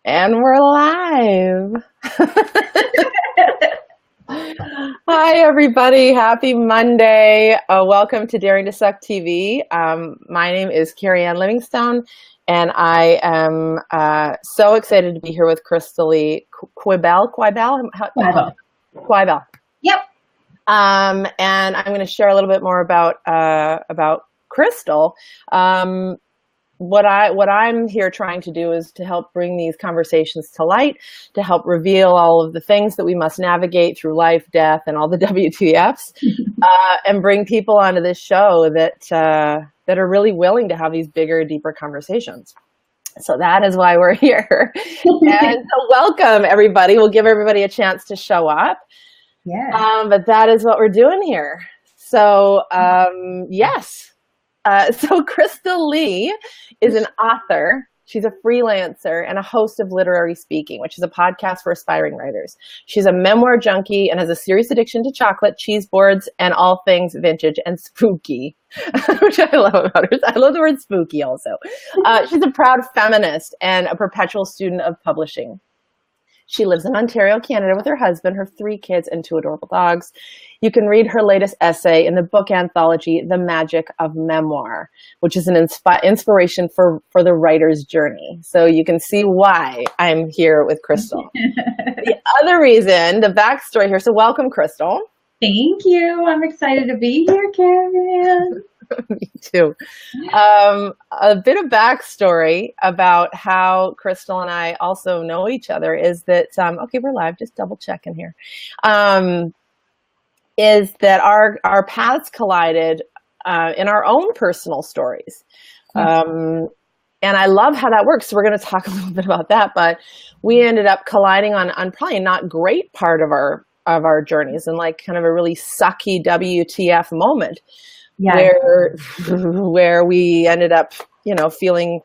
And we're live. Hi, everybody. Happy Monday. Welcome to Daring to Suck TV. My name is Keri-Anne Livingstone, and I am so excited to be here with Crystal Quibell. Quibell. Yep. And I'm going to share a little bit more about Crystal. What I'm here trying to do is to help bring these conversations to light, to help reveal all of the things that we must navigate through life, death, and all the WTFs, and bring people onto this show that are really willing to have these bigger, deeper conversations. So that is why we're here. And so welcome, everybody. We'll give everybody a chance to show up. Yeah. But that is what we're doing here. So, yes. So Crystal Lee is an author. She's a freelancer and a host of Literary Speaking, which is a podcast for aspiring writers. She's a memoir junkie and has a serious addiction to chocolate, cheese boards, and all things vintage and spooky, which I love about her. I love the word spooky also. She's a proud feminist and a perpetual student of publishing. She lives in Ontario, Canada with her husband, her 3 kids, and 2 adorable dogs. You can read her latest essay in the book anthology, The Magic of Memoir, which is an inspiration for the writer's journey. So you can see why I'm here with Crystal. The other reason, the backstory here. So welcome, Crystal. Thank you. I'm excited to be here, Keri-Anne. Me too. A bit of backstory about how Crystal and I also know each other is that, okay, we're live, just double checking here, is that our paths collided in our own personal stories. And I love how that works. So we're going to talk a little bit about that, but we ended up colliding on probably not great part of our journeys, and like kind of a really sucky WTF moment. Yeah. Where we ended up, feeling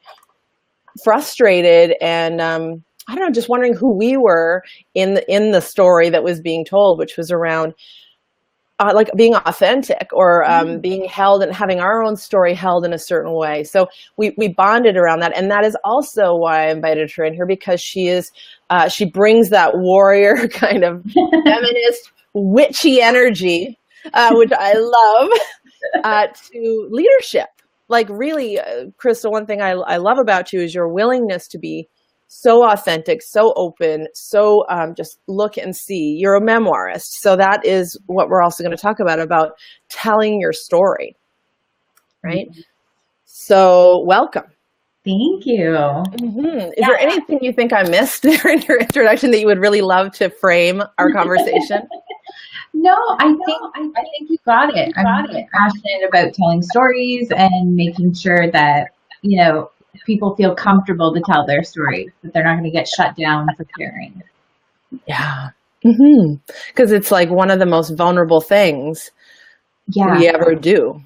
frustrated and I don't know, just wondering who we were in the story that was being told, which was around like being authentic or being held and having our own story held in a certain way. So we bonded around that, and that is also why I invited her in here, because she brings that warrior kind of feminist witchy energy, which I love. To leadership. Like really, Crystal, one thing I love about you is your willingness to be so authentic, so open, so just look and see. You're a memoirist. So that is what we're also going to talk about telling your story, right? Mm-hmm. So welcome. Thank you. Mm-hmm. Is there anything you think I missed there in your introduction that you would really love to frame our conversation? No, I think you got it. I'm passionate about telling stories and making sure that, people feel comfortable to tell their story, that they're not going to get shut down for sharing. Yeah. Mm-hmm. Because it's like one of the most vulnerable things we ever do.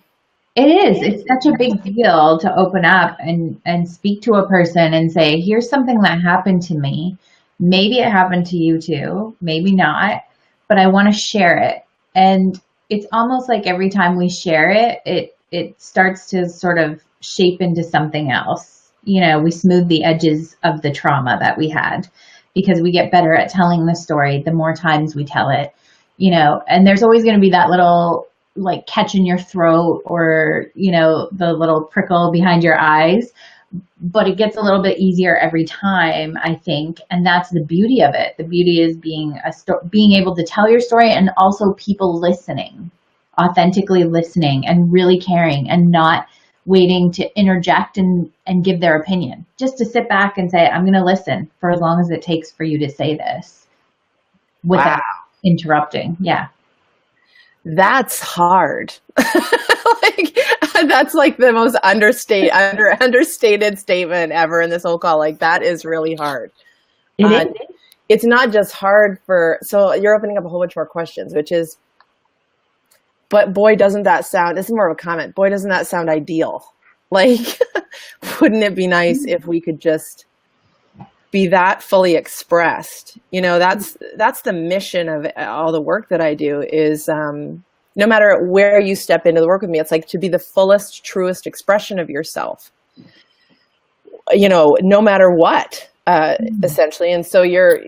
It is. It's such a big deal to open up and speak to a person and say, here's something that happened to me. Maybe it happened to you too, maybe not. But I want to share it. And it's almost like every time we share it, it starts to sort of shape into something else. We smooth the edges of the trauma that we had, because we get better at telling the story the more times we tell it, and there's always going to be that little like catch in your throat or, the little prickle behind your eyes. But it gets a little bit easier every time, I think, and that's the beauty of it. The beauty is being able to tell your story, and also people listening, authentically listening, and really caring, and not waiting to interject and give their opinion. Just to sit back and say, I'm going to listen for as long as it takes for you to say this without interrupting. Yeah. That's hard. That's like the most understated statement ever in this whole call. Like, that is really hard. It's not just hard so you're opening up a whole bunch more questions, which is, but boy, doesn't that sound, this is more of a comment, boy, doesn't that sound ideal? Like, wouldn't it be nice if we could just be that fully expressed? That's the mission of all the work that I do is, no matter where you step into the work with me, it's like to be the fullest, truest expression of yourself, no matter what. essentially. And so you're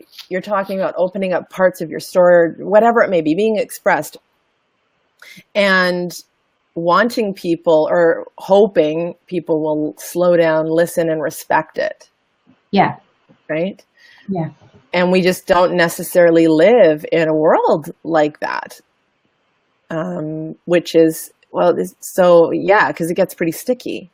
talking about opening up parts of your story, or whatever it may be, being expressed, and wanting people or hoping people will slow down, listen, and respect it. Yeah. Right? Yeah. And we just don't necessarily live in a world like that. Which is, well, so yeah, because it gets pretty sticky.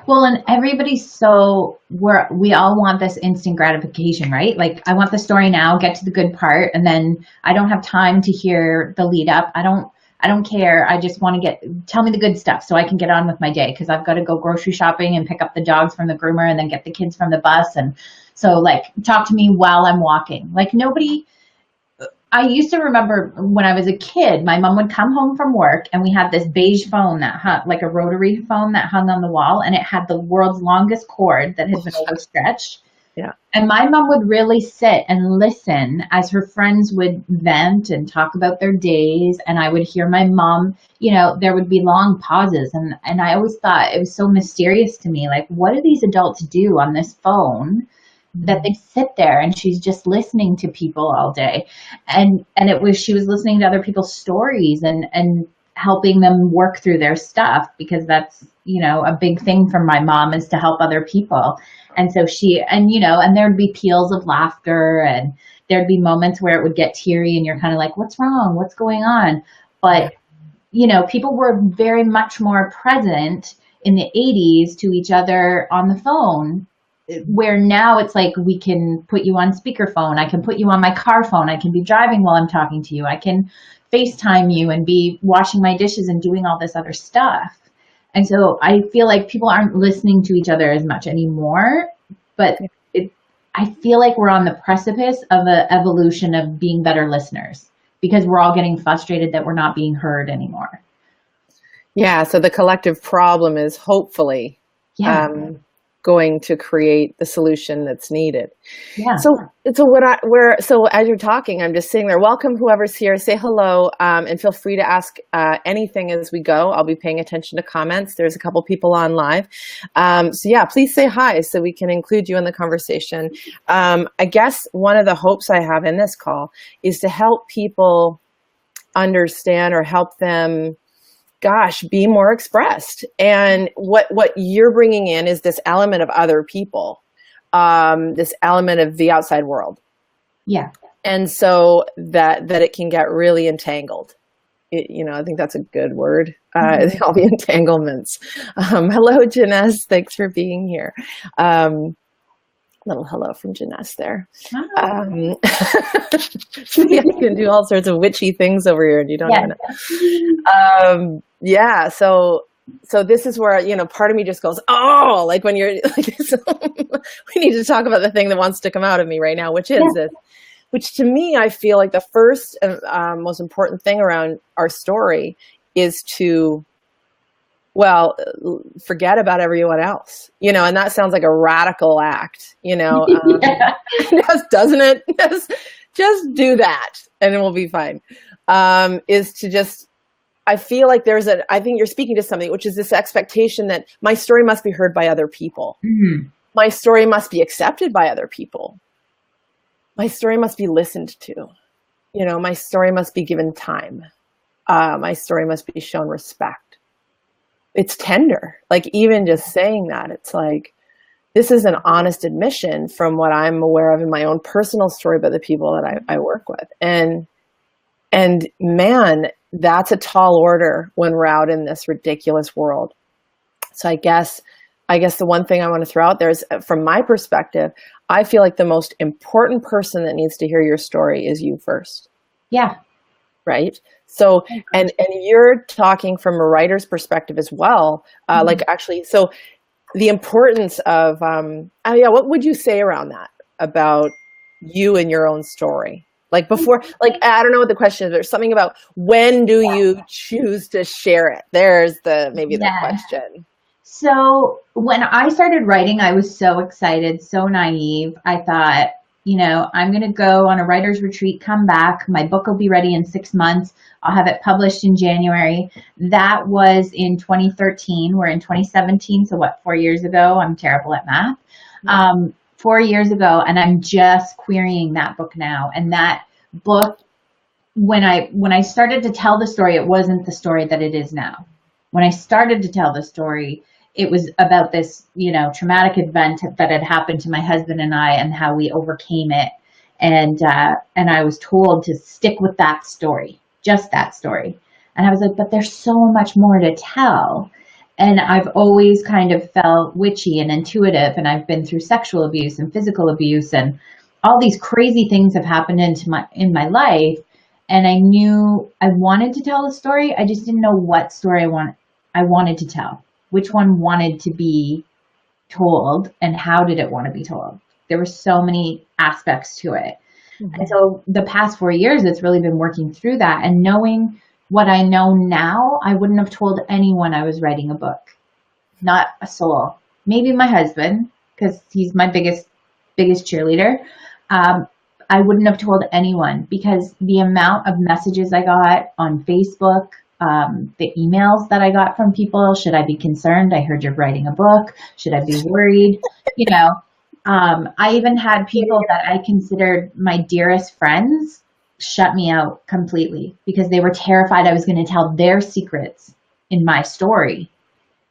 Well, and everybody's we all want this instant gratification, right? Like, I want the story now, get to the good part, and then I don't have time to hear the lead up. I don't care. I just want to tell me the good stuff so I can get on with my day, because I've got to go grocery shopping and pick up the dogs from the groomer and then get the kids from the bus. And so, like, talk to me while I'm walking. Like, I used to remember when I was a kid, my mom would come home from work and we had this beige phone that hung, like a rotary phone that hung on the wall, and it had the world's longest cord that had been overstretched. Yeah. And my mom would really sit and listen as her friends would vent and talk about their days. And I would hear my mom, there would be long pauses. And I always thought it was so mysterious to me. Like, what do these adults do on this phone that they sit there and she's just listening to people all day? And she was listening to other people's stories and helping them work through their stuff, because that's, a big thing from my mom, is to help other people. And so and there'd be peals of laughter, and there'd be moments where it would get teary and you're kind of like, what's wrong? What's going on? But, people were very much more present in the 80s to each other on the phone, where now it's like, we can put you on speakerphone. I can put you on my car phone. I can be driving while I'm talking to you. I can FaceTime you and be washing my dishes and doing all this other stuff. And so I feel like people aren't listening to each other as much anymore, but I feel like we're on the precipice of an evolution of being better listeners, because we're all getting frustrated that we're not being heard anymore. Yeah. So the collective problem is hopefully going to create the solution that's needed. Yeah. So as you're talking, I'm just sitting there. Welcome, whoever's here. Say hello, and feel free to ask anything as we go. I'll be paying attention to comments. There's a couple people on live. So yeah, please say hi so we can include you in the conversation. I guess one of the hopes I have in this call is to help people understand, or help them, be more expressed. And what you're bringing in is this element of other people, this element of the outside world. Yeah. And so that it can get really entangled. I think that's a good word. All the entanglements. Hello, Janess. Thanks for being here. Little hello from Janess there. Yeah, you can do all sorts of witchy things over here and you don't even know. Yeah. So this is where, part of me just goes, oh, like when you're like, we need to talk about the thing that wants to come out of me right now, which is this, which to me, I feel like the first most important thing around our story is to, forget about everyone else, and that sounds like a radical act, doesn't it? Just do that and it will be fine. Is to just, I feel like I think you're speaking to something, which is this expectation that my story must be heard by other people. Mm-hmm. My story must be accepted by other people. My story must be listened to. My story must be given time. My story must be shown respect. It's tender. Like, even just saying that, it's like, this is an honest admission from what I'm aware of in my own personal story, but the people that I work with. And man, that's a tall order when we're out in this ridiculous world. So I guess the one thing I want to throw out there is, from my perspective, I feel like the most important person that needs to hear your story is you first. Yeah. Right. So, and you're talking from a writer's perspective as well. So the importance of, what would you say around that about you and your own story? Like before, I don't know what the question is. There's something about, when do you choose to share it? There's the question. So when I started writing, I was so excited, so naive. I thought, I'm going to go on a writer's retreat, come back. My book will be ready in 6 months. I'll have it published in January. That was in 2013. We're in 2017. So 4 years ago? I'm terrible at math. 4 years ago, and I'm just querying that book now. And that book, when I started to tell the story, it wasn't the story that it is now. When I started to tell the story, it was about this, traumatic event that had happened to my husband and I, and how we overcame it. And I was told to stick with that story, just that story. And I was like, but there's so much more to tell. And I've always kind of felt witchy and intuitive, and I've been through sexual abuse and physical abuse, and all these crazy things have happened in my life. And I knew I wanted to tell a story. I just didn't know what story I wanted to tell. Which one wanted to be told, and how did it want to be told? There were so many aspects to it. Mm-hmm. And so the past 4 years, it's really been working through that, and knowing what I know now, I wouldn't have told anyone I was writing a book. Not a soul. Maybe my husband, because he's my biggest cheerleader. I wouldn't have told anyone, because the amount of messages I got on Facebook, the emails that I got from people, should I be concerned? I heard you're writing a book. Should I be worried? I even had people that I considered my dearest friends shut me out completely because they were terrified I was going to tell their secrets in my story.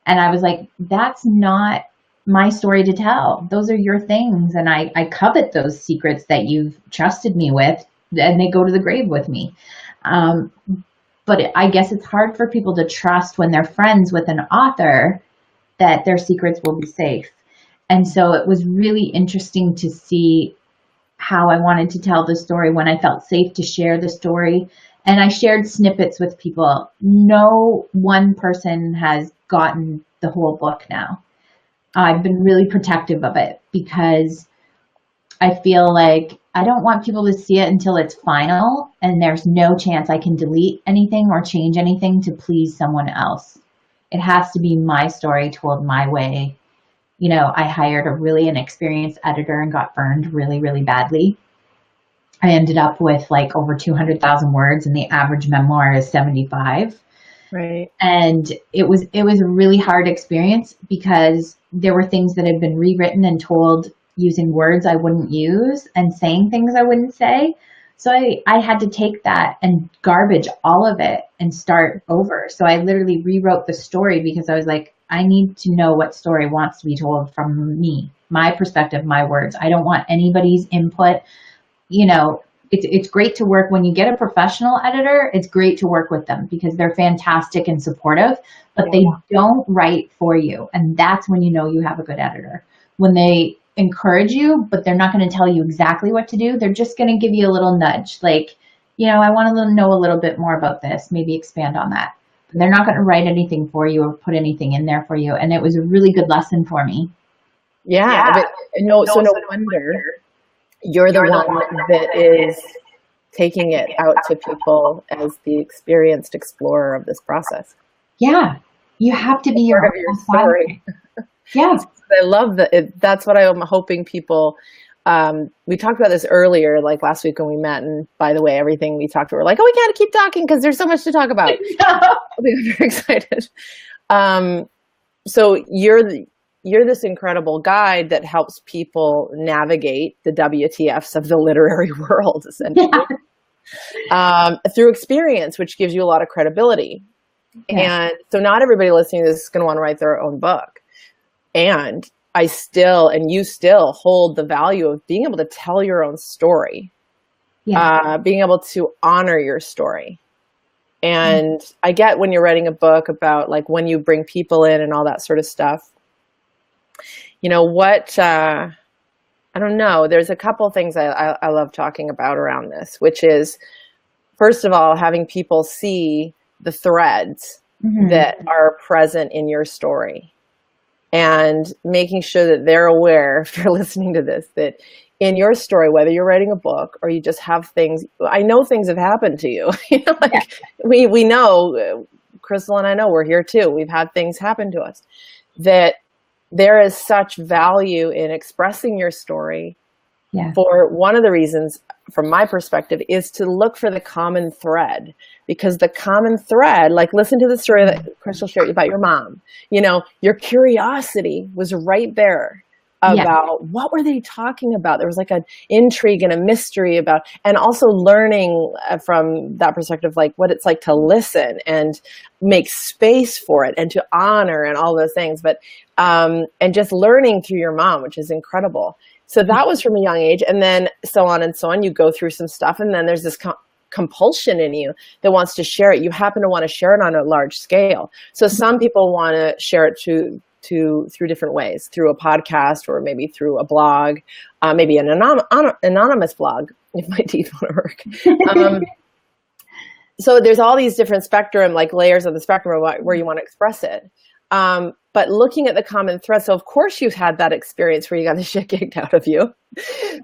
And I was like, that's not my story to tell. Those are your things. And I covet those secrets that you've trusted me with, and they go to the grave with me. But I guess it's hard for people to trust when they're friends with an author that their secrets will be safe. And so it was really interesting to see how I wanted to tell the story, when I felt safe to share the story. And I shared snippets with people. No one person has gotten the whole book now. I've been really protective of it because I feel like I don't want people to see it until it's final, and there's no chance I can delete anything or change anything to please someone else. It has to be my story told my way. I hired a really inexperienced editor and got burned really, really badly. I ended up with like over 200,000 words, and the average memoir is 75. Right. And it was a really hard experience because there were things that had been rewritten and told using words I wouldn't use and saying things I wouldn't say. So I had to take that and garbage all of it and start over. So I literally rewrote the story because I was like, I need to know what story wants to be told from me, my perspective, my words. I don't want anybody's input. It's great to work when you get a professional editor. It's great to work with them because they're fantastic and supportive, but they don't write for you. And that's when you know you have a good editor. When they encourage you, but they're not going to tell you exactly what to do. They're just going to give you a little nudge. Like, I want to know a little bit more about this, maybe expand on that. But they're not going to write anything for you or put anything in there for you. And it was a really good lesson for me. Yeah. But no wonder you're the one that is taking it out to people as the experienced explorer of this process. Yeah. You have to be your story. Yeah. I love that. That's what I'm hoping people, we talked about this earlier, like last week when we met, and by the way, everything we talked about, we're like, oh, we got to keep talking because there's so much to talk about. We're very excited. So you're this incredible guide that helps people navigate the WTFs of the literary world, essentially, through experience, which gives you a lot of credibility. Yeah. And so not everybody listening to this is going to want to write their own book. And you still hold the value of being able to tell your own story, being able to honor your story. And I get when you're writing a book about like when you bring people in and all that sort of stuff, I don't know. There's a couple things I love talking about around this, which is, first of all, having people see the threads that are present in your story. And making sure that they're aware, if you're listening to this, that in your story, whether you're writing a book or you just have things, I know things have happened to you. We know, Crystal and I know, we're here too. We've had things happen to us. That there is such value in expressing your story. Yeah. For one of the reasons, from my perspective, is to look for the common thread. Because the common thread, like listen to the story that Crystal shared about your mom. Your curiosity was right there Yeah. about what were they talking about. There was like an intrigue and a mystery about, and also learning from that perspective, like what it's like to listen and make space for it and to honor and all those things. But, and just learning through your mom, which is incredible. So that was from a young age, and then so on and so on. You go through some stuff, and then there's this compulsion in you that wants to share it. You happen to want to share it on a large scale. So some people want to share it through different ways, through a podcast or maybe through a blog, maybe an anonymous blog if my teeth want to work. So there's all these different spectrum, like layers of the spectrum of where you want to express it. But looking at the common thread, so of course you've had that experience where you got the shit kicked out of you,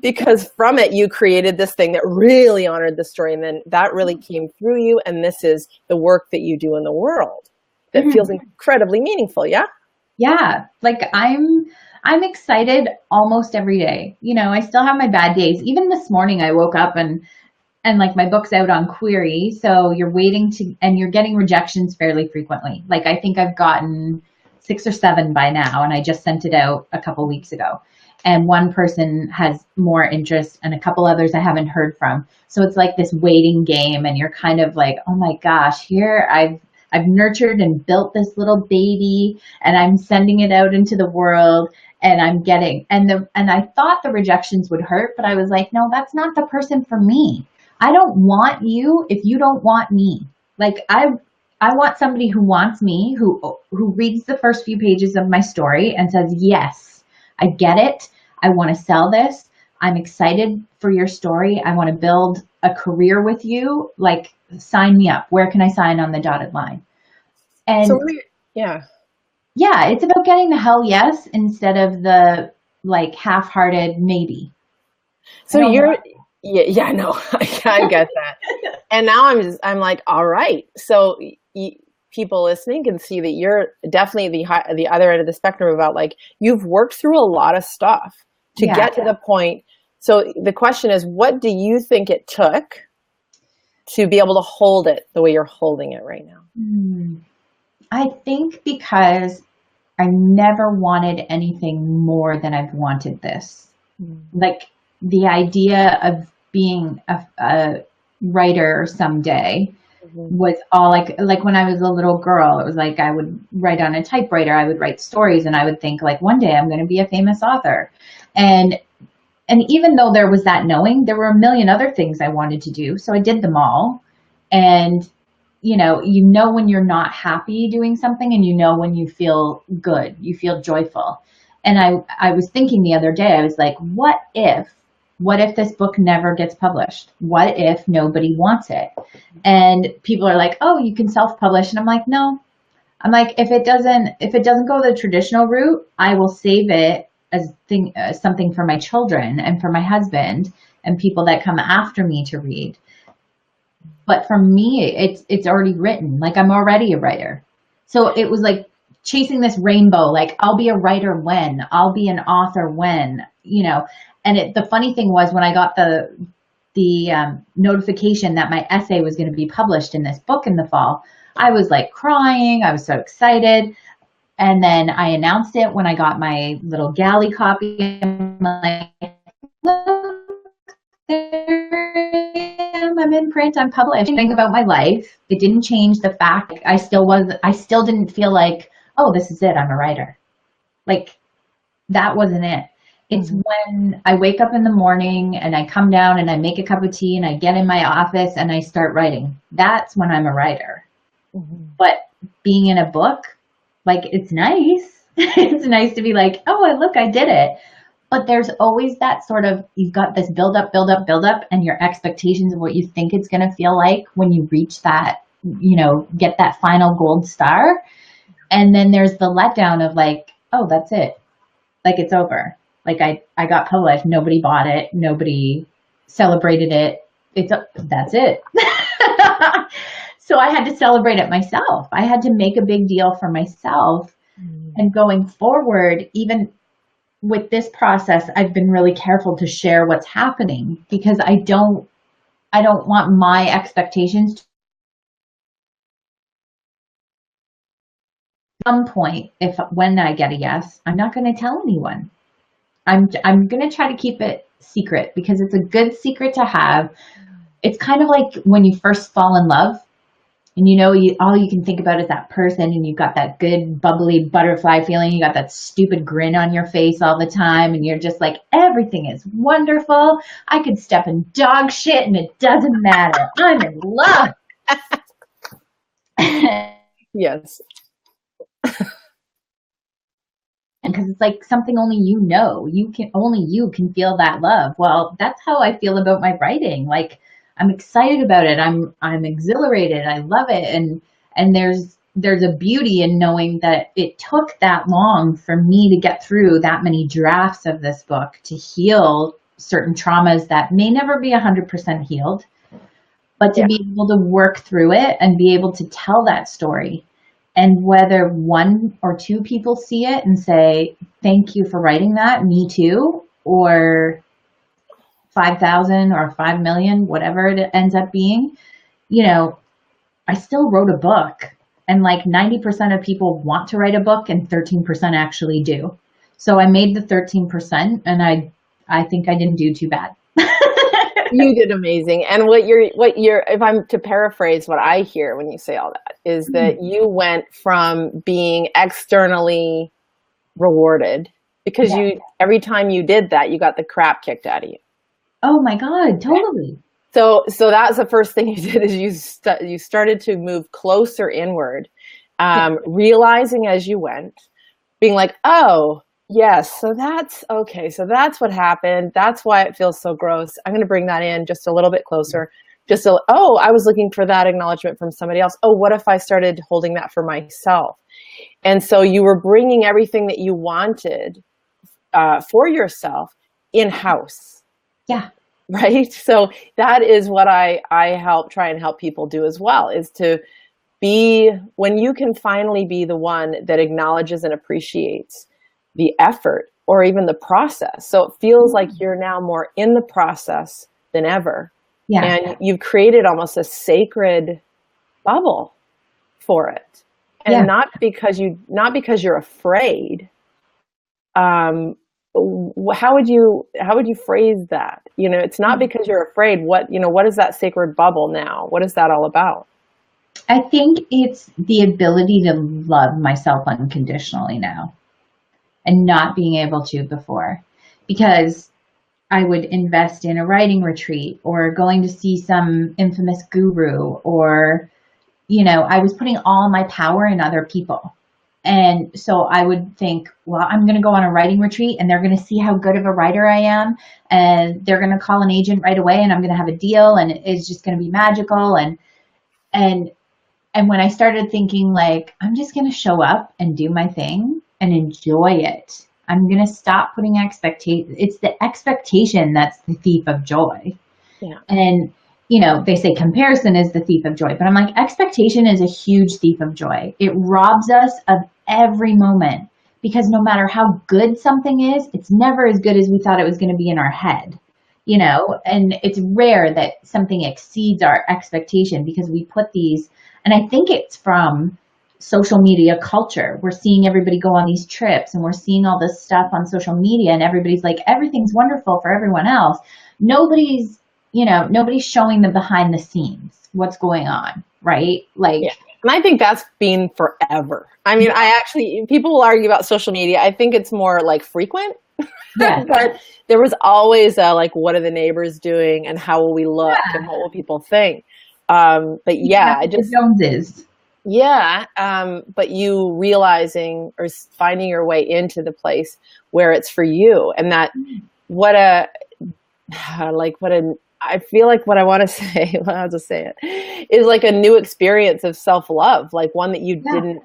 because from it you created this thing that really honored the story, and then that really came through you, and this is the work that you do in the world that feels incredibly meaningful. Yeah? Yeah. Like I'm excited almost every day. You know, I still have my bad days. Even this morning I woke up and like my book's out on query. So you're waiting and you're getting rejections fairly frequently. Like I think I've gotten 6 or 7 by now, and I just sent it out a couple weeks ago. And one person has more interest and a couple others I haven't heard from. So it's like this waiting game, and you're kind of like, oh my gosh, here I've nurtured and built this little baby, and I'm sending it out into the world, and I'm getting, and I thought the rejections would hurt, but I was like, no, that's not the person for me. I don't want you if you don't want me. Like I want somebody who wants me, who reads the first few pages of my story and says, yes, I get it. I want to sell this. I'm excited for your story. I want to build a career with you. Like, sign me up. Where can I sign on the dotted line? And So yeah, it's about getting the hell yes instead of the like half-hearted maybe. so yeah, no, I get that. And now I'm like, all right. So people listening can see that you're definitely the other end of the spectrum about, like, you've worked through a lot of stuff to get to the point. So the question is, what do you think it took to be able to hold it the way you're holding it right now? I think because I never wanted anything more than I've wanted this. Like the idea of being a writer someday was all like when I was a little girl, it was like I would write on a typewriter, I would write stories, and I would think like one day I'm going to be a famous author. And even though there was that knowing, there were a million other things I wanted to do. So I did them all. And you know when you're not happy doing something, and you know when you feel good, you feel joyful. And I was thinking the other day, I was like, what if this book never gets published? What if nobody wants it? And people are like, oh, you can self-publish. And I'm like, no. I'm like, if it doesn't go the traditional route, I will save it as something for my children and for my husband and people that come after me to read. But for me, it's already written. Like, I'm already a writer. So it was like chasing this rainbow. Like, I'll be a writer when, I'll be an author when, And the funny thing was, when I got the notification that my essay was going to be published in this book in the fall, I was like crying. I was so excited. And then I announced it when I got my little galley copy. I'm like, look, I'm in print, I'm published. Think about my life. It didn't change the fact I still didn't feel like, oh, this is it, I'm a writer. Like, that wasn't it. It's when I wake up in the morning and I come down and I make a cup of tea and I get in my office and I start writing. That's when I'm a writer. But being in a book, like, it's nice. It's nice to be like, oh, look, I did it. But there's always that sort of, you've got this build up, and your expectations of what you think it's going to feel like when you reach that, get that final gold star. And then there's the letdown of like, oh, that's it. Like, it's over. Like, I got published. Nobody bought it. Nobody celebrated it. That's it. So I had to celebrate it myself. I had to make a big deal for myself. And going forward, even with this process, I've been really careful to share what's happening, because I don't want my expectations. At some point, when I get a yes, I'm not going to tell anyone. I'm going to try to keep it secret because it's a good secret to have. It's kind of like when you first fall in love and all you can think about is that person and you've got that good bubbly butterfly feeling. You got that stupid grin on your face all the time and you're just like, everything is wonderful. I could step in dog shit and it doesn't matter. I'm in love. Yes. Because it's like something only only you can feel that love. Well, that's how I feel about my writing. Like, I'm excited about it. I'm exhilarated. I love it. And there's a beauty in knowing that it took that long for me to get through that many drafts of this book to heal certain traumas that may never be 100% healed, but to be able to work through it and be able to tell that story. And whether one or two people see it and say, thank you for writing that, me too, or 5,000 or 5 million, whatever it ends up being, I still wrote a book. And like 90% of people want to write a book and 13% actually do. So I made the 13% and I think I didn't do too bad. You did amazing. And what you're, if I'm to paraphrase what I hear when you say all that, is that you went from being externally rewarded because every time you did that, you got the crap kicked out of you. Oh my God, totally. So that's the first thing you did is you started to move closer inward, realizing as you went, being like, oh, yes, so that's okay. So that's what happened. That's why it feels so gross. I'm going to bring that in just a little bit closer. I was looking for that acknowledgement from somebody else. Oh, what if I started holding that for myself? And so you were bringing everything that you wanted for yourself in-house. Yeah. Right. So that is what I try and help people do as well, is to be, when you can finally be the one that acknowledges and appreciates the effort or even the process. So it feels like you're now more in the process than ever. Yeah. And you've created almost a sacred bubble for it. And not because you're afraid. How would you phrase that? It's not because you're afraid. What is that sacred bubble now? What is that all about? I think it's the ability to love myself unconditionally now. And not being able to before, because I would invest in a writing retreat or going to see some infamous guru, or, I was putting all my power in other people. And so I would think, well, I'm going to go on a writing retreat and they're going to see how good of a writer I am. And they're going to call an agent right away and I'm going to have a deal and it's just going to be magical. And when I started thinking like, I'm just going to show up and do my thing and enjoy it. I'm going to stop putting expectations. It's the expectation that's the thief of joy. Yeah. And, they say comparison is the thief of joy, but I'm like, expectation is a huge thief of joy. It robs us of every moment because no matter how good something is, it's never as good as we thought it was going to be in our head, and it's rare that something exceeds our expectation because we put these, and I think it's from social media culture. We're seeing everybody go on these trips and we're seeing all this stuff on social media and everybody's like, everything's wonderful for everyone else. Nobody's showing the behind the scenes, what's going on, right? Like, yeah. And I think that's been forever. I mean, people will argue about social media. I think it's more like frequent. Yeah. But there was always like, what are the neighbors doing and how will we look and what will people think? But I just Joneses. Yeah, but you realizing or finding your way into the place where it's for you, and that I feel like what I want to say, well, I'll just say it, is like a new experience of self-love, like one that you didn't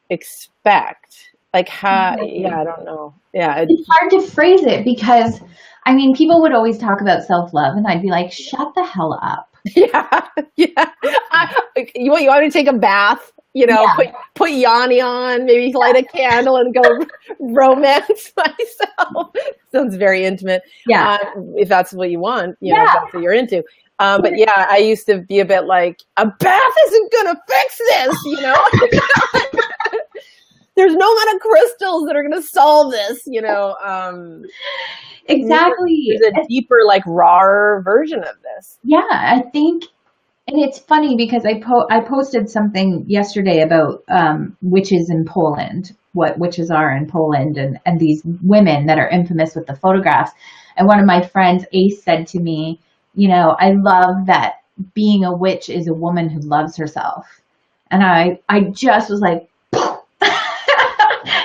expect. Like how, I don't know. Yeah. It's hard to phrase it because, I mean, people would always talk about self-love and I'd be like, shut the hell up. Yeah. You want me to take a bath? Put Yanni on, maybe light a candle and go romance myself. Sounds very intimate. Yeah. If that's what you want, if that's what you're into. But I used to be a bit like, a bath isn't going to fix this, there's no amount of crystals that are going to solve this, you know. Exactly. There's a deeper, like, raw version of this. Yeah, I think, and it's funny because I posted something yesterday about witches in Poland, what witches are in Poland, and these women that are infamous with the photographs. And one of my friends, Ace, said to me, you know, I love that being a witch is a woman who loves herself. And I just was like,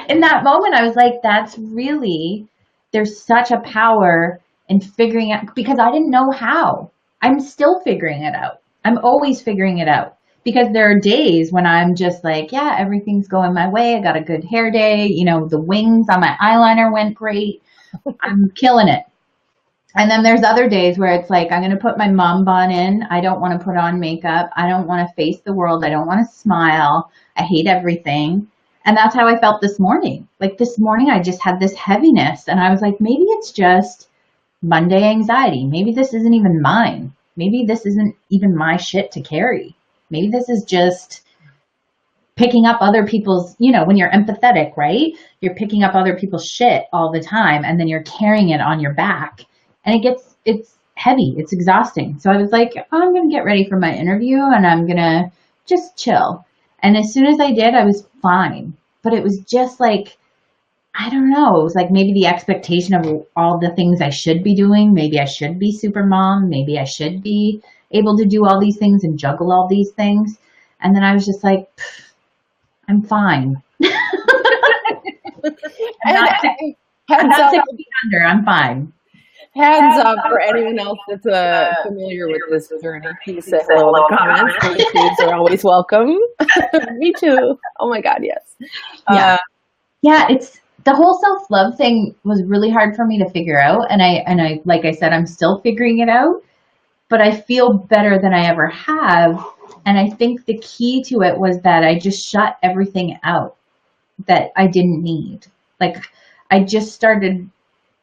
in that moment, I was like, that's really, there's such a power in figuring out, because I didn't know how. I'm still figuring it out. I'm always figuring it out, because there are days when I'm just like, yeah, everything's going my way. I got a good hair day. You know, the wings on my eyeliner went great. I'm killing it. And then there's other days where it's like, I'm going to put my mom bun in. I don't want to put on makeup. I don't want to face the world. I don't want to smile. I hate everything. And that's how I felt this morning. Like this morning, I just had this heaviness. And I was like, maybe it's just Monday anxiety. Maybe this isn't even mine. Maybe this isn't even my shit to carry. Maybe this is just picking up other people's, you know, when you're empathetic, right? You're picking up other people's shit all the time, and then you're carrying it on your back. And it's heavy. It's exhausting. So I was like, oh, I'm going to get ready for my interview, and I'm going to just chill. And as soon as I did, I was fine. But it was just like, I don't know. It was like maybe the expectation of all the things I should be doing. Maybe I should be super mom. Maybe I should be able to do all these things and juggle all these things. And then I was just like, I'm fine. I'm not 6 feet under. I'm fine. Hands up for anyone else that's familiar with this journey. Please say hello in the comments. Please are always welcome. Me too. Oh my God, yes. Yeah, it's the whole self-love thing was really hard for me to figure out. And I, like I said, I'm still figuring it out, but I feel better than I ever have. And I think the key to it was that I just shut everything out that I didn't need. Like I just started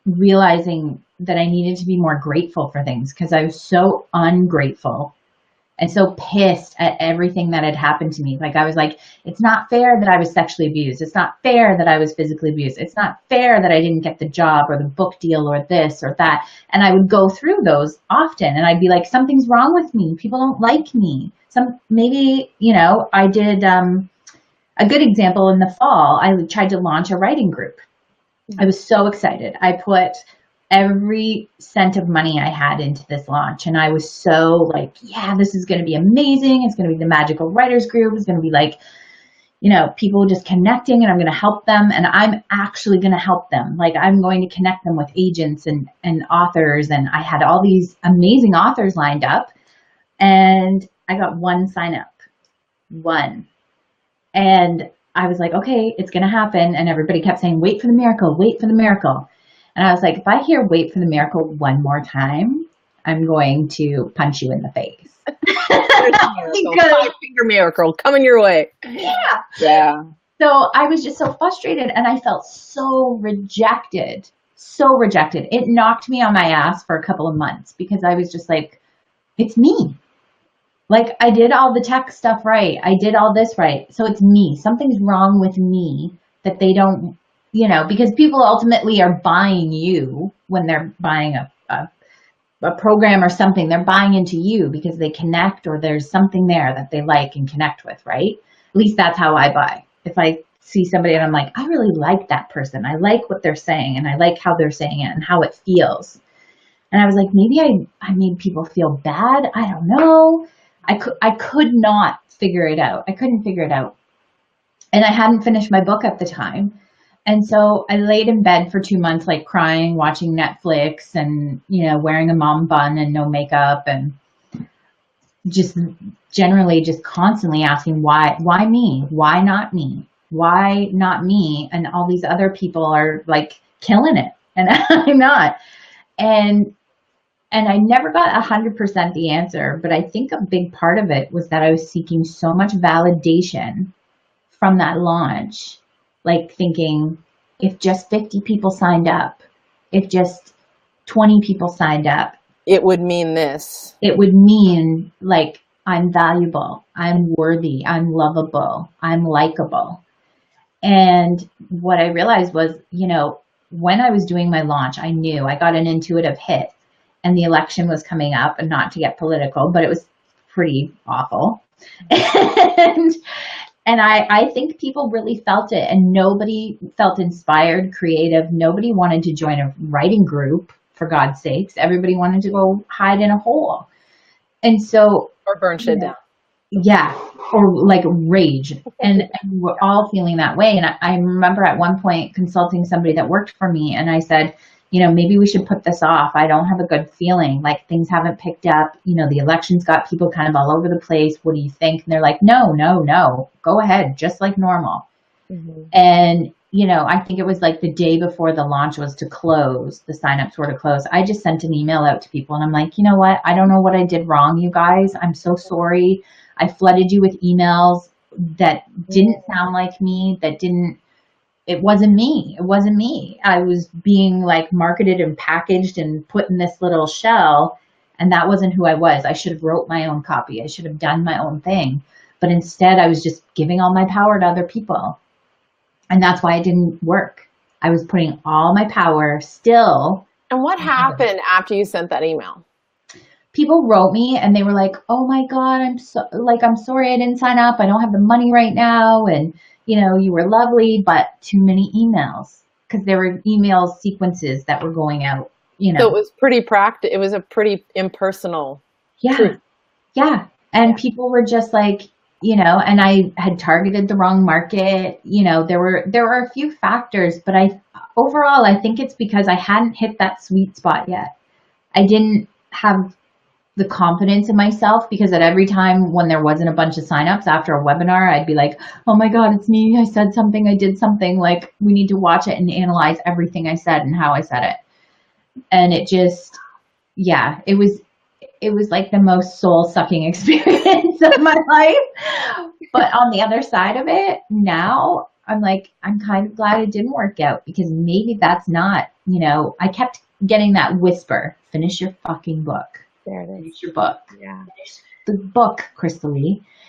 realizing that I needed to be more grateful for things, because I was so ungrateful and so pissed at everything that had happened to me. Like I was like, it's not fair that I was sexually abused. It's not fair that I was physically abused. It's not fair that I didn't get the job or the book deal or this or that. And I would go through those often, and I'd be like, something's wrong with me. People don't like me. Maybe, you know, I did a good example in the fall. I tried to launch a writing group. I was so excited. I put every cent of money I had into this launch. And I was so like, yeah, this is going to be amazing. It's going to be the magical writers group. It's going to be like, you know, people just connecting, and I'm going to help them. And I'm actually going to help them. Like I'm going to connect them with agents and authors. And I had all these amazing authors lined up, and I got one sign up, one. And I was like, okay, it's going to happen. And everybody kept saying, wait for the miracle, wait for the miracle. And I was like, if I hear wait for the miracle one more time, I'm going to punch you in the face. Five-finger miracle coming your way. Yeah. So I was just so frustrated, and I felt so rejected. So rejected. It knocked me on my ass for a couple of months, because I was just like, it's me. Like I did all the tech stuff right. I did all this right. So it's me. Something's wrong with me that they don't, you know, because people ultimately are buying you when they're buying a program or something. They're buying into you because they connect, or there's something there that they like and connect with, right? At least that's how I buy. If I see somebody and I'm like, I really like that person. I like what they're saying, and I like how they're saying it and how it feels. And I was like, maybe I made people feel bad. I don't know. I could not figure it out. I couldn't figure it out. And I hadn't finished my book at the time. And so I laid in bed for 2 months, like crying, watching Netflix, and, you know, wearing a mom bun and no makeup, and just generally just constantly asking, why me? Why not me? Why not me? And all these other people are like killing it, and I'm not. And I never got 100% the answer, but I think a big part of it was that I was seeking so much validation from that launch, like thinking, if just 50 people signed up, if just 20 people signed up, it would mean this. It would mean like I'm valuable, I'm worthy, I'm lovable, I'm likable. And what I realized was, when I was doing my launch, I knew I got an intuitive hit, and the election was coming up, and not to get political, but it was pretty awful. And I think people really felt it, and nobody felt inspired, creative. Nobody wanted to join a writing group, for God's sakes. Everybody wanted to go hide in a hole. And so, or burn shit down. Yeah, or like rage. And we're all feeling that way. And I remember at one point consulting somebody that worked for me, and I said, maybe we should put this off. I don't have a good feeling. Like, things haven't picked up. The election's got people kind of all over the place. What do you think? And they're like, no. Go ahead, just like normal. Mm-hmm. And, I think it was like the day before the launch was to close, the signups were to close. I just sent an email out to people, and I'm like, you know what? I don't know what I did wrong, you guys. I'm so sorry. I flooded you with emails that didn't sound like me, it wasn't me. It wasn't me. I was being like marketed and packaged and put in this little shell, and that wasn't who I was. I should have wrote my own copy. I should have done my own thing. But instead, I was just giving all my power to other people. And that's why it didn't work. I was putting all my power still. And what happened after you sent that email? People wrote me and they were like, oh my God, I'm sorry I didn't sign up. I don't have the money right now. And, you were lovely, but too many emails, because there were email sequences that were going out, So it was pretty it was a pretty impersonal. Yeah. Truth. Yeah. And people were just like, and I had targeted the wrong market. There were a few factors, but overall, I think it's because I hadn't hit that sweet spot yet. I didn't have the confidence in myself, because at every time when there wasn't a bunch of signups after a webinar, I'd be like, oh my God, it's me. I said something. I did something. Like, we need to watch it and analyze everything I said and how I said it. And it just, it was like the most soul sucking experience of my life. But on the other side of it, now I'm like, I'm kind of glad it didn't work out, because maybe that's not, I kept getting that whisper, finish your fucking book. There it is. Finish your book. Yeah. Finish the book, Crystal.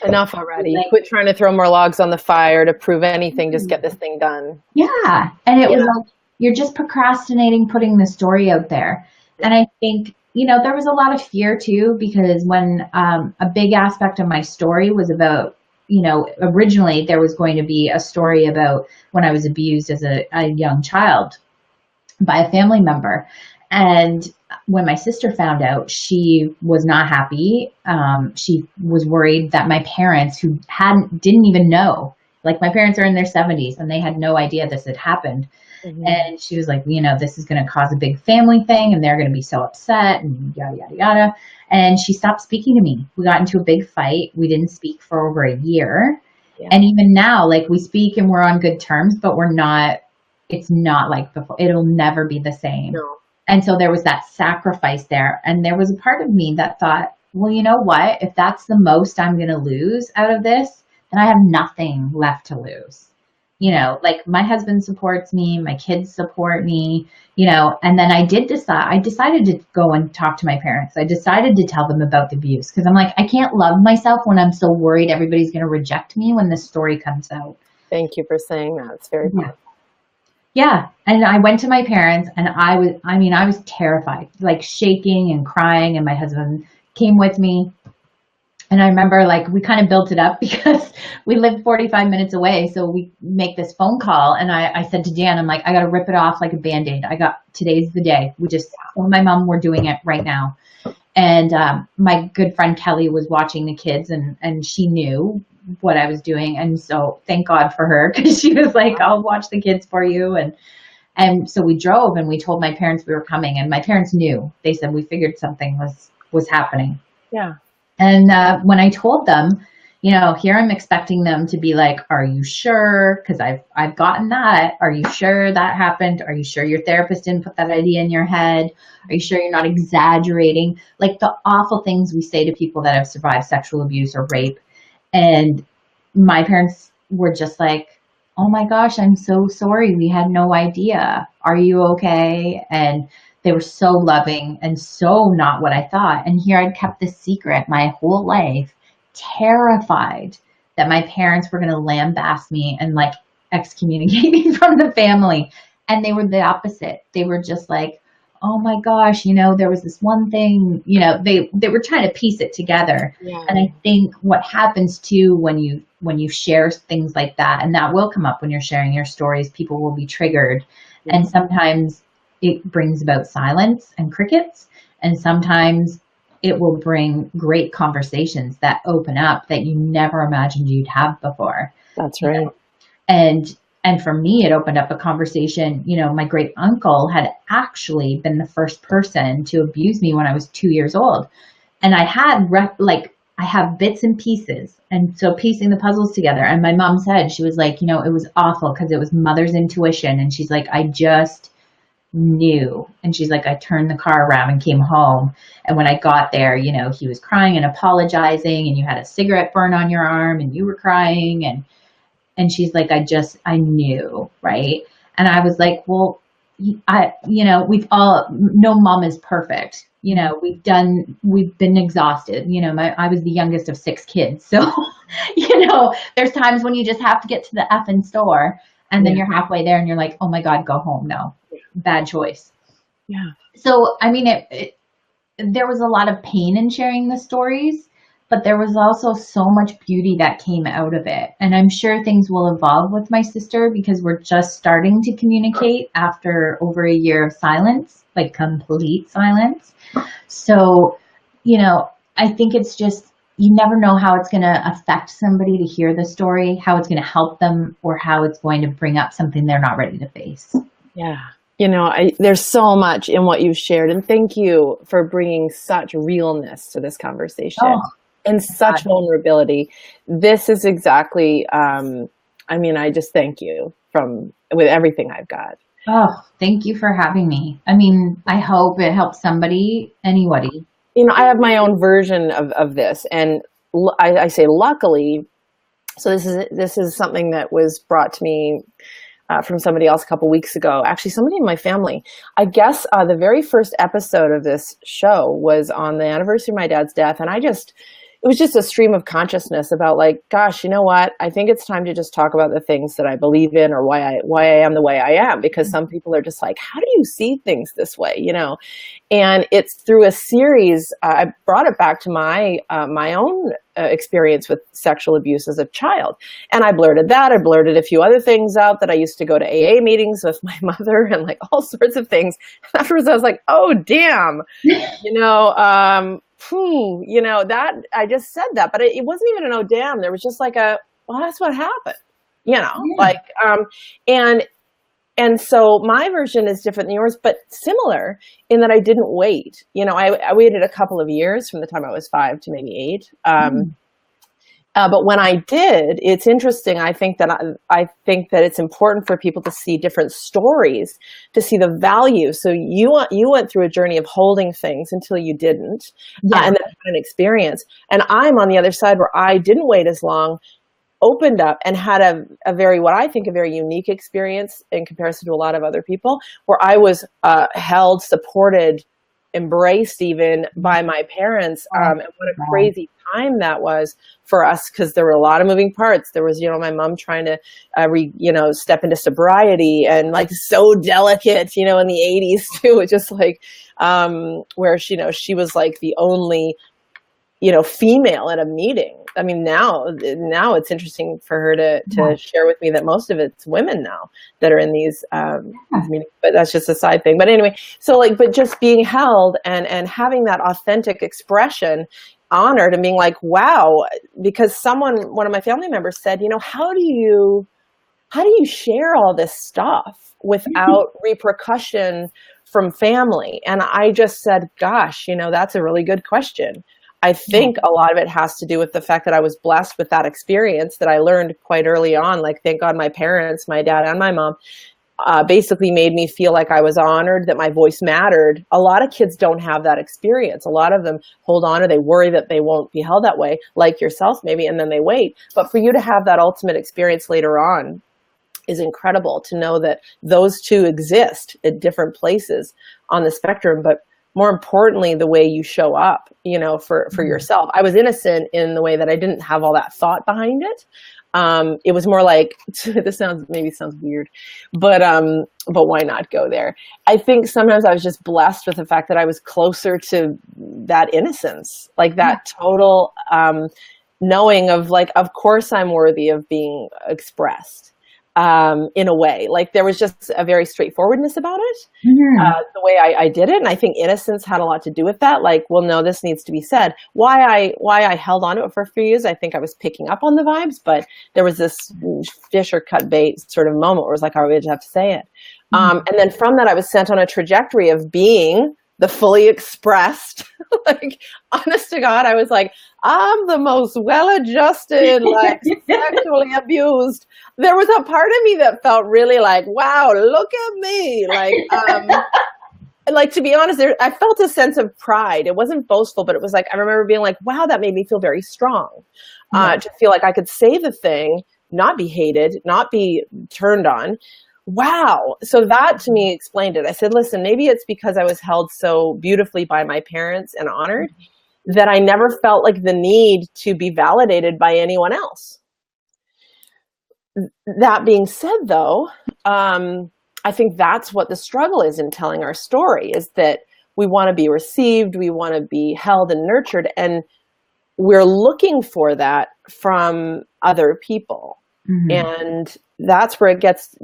Enough already. Quit trying to throw more logs on the fire to prove anything. Just get this thing done. Yeah. And it was like, you're just procrastinating putting the story out there. And I think, there was a lot of fear too, because when a big aspect of my story was about, originally there was going to be a story about when I was abused as a young child by a family member. And when my sister found out, she was not happy. She was worried that my parents, who didn't even know, like, my parents are in their 70s and they had no idea this had happened. Mm-hmm. And she was like, this is going to cause a big family thing, and they're going to be so upset, and yada, yada, yada. And she stopped speaking to me. We got into a big fight. We didn't speak for over a year. Yeah. And even now, like, we speak and we're on good terms, but it's not like before. It'll never be the same. No. And so there was that sacrifice there. And there was a part of me that thought, well, you know what? If that's the most I'm going to lose out of this, then I have nothing left to lose. Like, my husband supports me, my kids support me, and then I decided to go and talk to my parents. I decided to tell them about the abuse, because I'm like, I can't love myself when I'm so worried everybody's going to reject me when this story comes out. Thank you for saying that. It's very powerful. Yeah. And I went to my parents, and I was terrified, like shaking and crying, and my husband came with me. And I remember, like, we kind of built it up because we lived 45 minutes away. So we make this phone call, and I said to Dan, I'm like, I got to rip it off like a Band-Aid. Today's the day. We just told my mom we're doing it right now. And my good friend Kelly was watching the kids, and she knew what I was doing. And so thank God for her, because she was like, I'll watch the kids for you. And so we drove, and we told my parents we were coming, and my parents knew. They said, we figured something was happening. Yeah. And when I told them, here I'm expecting them to be like, are you sure? Because I've gotten that. Are you sure that happened? Are you sure your therapist didn't put that idea in your head? Are you sure you're not exaggerating? Like, the awful things we say to people that have survived sexual abuse or rape. And my parents were just like, oh my gosh, I'm so sorry. We had no idea. Are you okay? And they were so loving and so not what I thought. And here I'd kept this secret my whole life, terrified that my parents were going to lambaste me and, like, excommunicating from the family. And they were the opposite. They were just like, oh my gosh, there was this one thing, they were trying to piece it together. Yeah. And I think what happens too when you share things like that, and that will come up when you're sharing your stories, people will be triggered. Yeah. And sometimes it brings about silence and crickets. And sometimes it will bring great conversations that open up that you never imagined you'd have before. That's right. And for me, it opened up a conversation. My great uncle had actually been the first person to abuse me when I was 2 years old. And I had I have bits and pieces. And so piecing the puzzles together. And my mom said, she was like, it was awful because it was mother's intuition. And she's like, I just knew. And she's like, I turned the car around and came home. And when I got there, he was crying and apologizing, and you had a cigarette burn on your arm and you were crying. And she's like, I knew, right? And I was like, well, no mom is perfect. We've been exhausted. I was the youngest of 6 kids. So, there's times when you just have to get to the effing store, and then you're halfway there and you're like, oh my God, go home. No, bad choice. Yeah. So, I mean, there was a lot of pain in sharing the stories, but there was also so much beauty that came out of it. And I'm sure things will evolve with my sister because we're just starting to communicate after over a year of silence, like complete silence. So, I think it's just, you never know how it's going to affect somebody to hear the story, how it's going to help them, or how it's going to bring up something they're not ready to face. Yeah. There's so much in what you've shared, and thank you for bringing such realness to this conversation and such vulnerability. This is exactly, I just thank you with everything I've got. Oh, thank you for having me. I hope it helps somebody, anybody. I have my own version of this, and I say luckily. So this is something that was brought to me from somebody else a couple weeks ago. Actually, somebody in my family. I guess the very first episode of this show was on the anniversary of my dad's death, and it was just a stream of consciousness about like, gosh, you know what? I think it's time to just talk about the things that I believe in, or why I am the way I am. Because some people are just like, how do you see things this way? And it's through a series. I brought it back to my own experience with sexual abuse as a child, and I blurted that. I blurted a few other things out, that I used to go to AA meetings with my mother and like all sorts of things. And afterwards, I was like, oh damn, that I just said that, but it wasn't even an oh damn. There was just like well, that's what happened, and so my version is different than yours, but similar in that I didn't wait. I waited a couple of years from the time I was 5 to maybe 8. But when I did, it's interesting. I think that it's important for people to see different stories, to see the value. So you went through a journey of holding things until you didn't, and then had an experience. And I'm on the other side where I didn't wait as long, opened up, and had a very unique experience in comparison to a lot of other people, where I was held, supported, embraced even by my parents. And what a crazy time that was for us, because there were a lot of moving parts. There was, my mom trying to, step into sobriety, and like so delicate, in the 80s too. It's just like, where she was like the only, female at a meeting. Now it's interesting for her to share with me that most of it's women now that are in these meetings, but that's just a side thing. But anyway, so but just being held and having that authentic expression, honored, and being like, wow, because one of my family members said, how do you share all this stuff without repercussion from family? And I just said, gosh, that's a really good question. I think a lot of it has to do with the fact that I was blessed with that experience that I learned quite early on. Like, thank God my parents, my dad and my mom, basically made me feel like I was honored, that my voice mattered. A lot of kids don't have that experience. A lot of them hold on, or they worry that they won't be held that way, like yourself maybe, and then they wait. But for you to have that ultimate experience later on is incredible, to know that those two exist at different places on the spectrum. But more importantly, the way you show up, for yourself. I was innocent in the way that I didn't have all that thought behind it. It was more like, this sounds weird, but why not go there? I think sometimes I was just blessed with the fact that I was closer to that innocence, like that total knowing of like, of course I'm worthy of being expressed. In a way, like there was just a very straightforwardness about it, the way I did it. And I think innocence had a lot to do with that. Like, well, no, this needs to be said. Why I held on to it for a few years, I think I was picking up on the vibes, but there was this fish or cut bait sort of moment where it was like, I would have to say it. And then from that, I was sent on a trajectory of being the fully expressed, like, honest to God, I was like, I'm the most well-adjusted, like, sexually abused. There was a part of me that felt really like, wow, look at me. Like, to be honest, I felt a sense of pride. It wasn't boastful, but it was like, I remember being like, wow, that made me feel very strong. To feel like I could say the thing, not be hated, not be turned on. Wow. So that to me explained it. I said, listen, maybe it's because I was held so beautifully by my parents and honored that I never felt like the need to be validated by anyone else. That being said, though, I think that's what the struggle is in telling our story, is that we want to be received, we want to be held and nurtured, and we're looking for that from other people. And that's where it gets...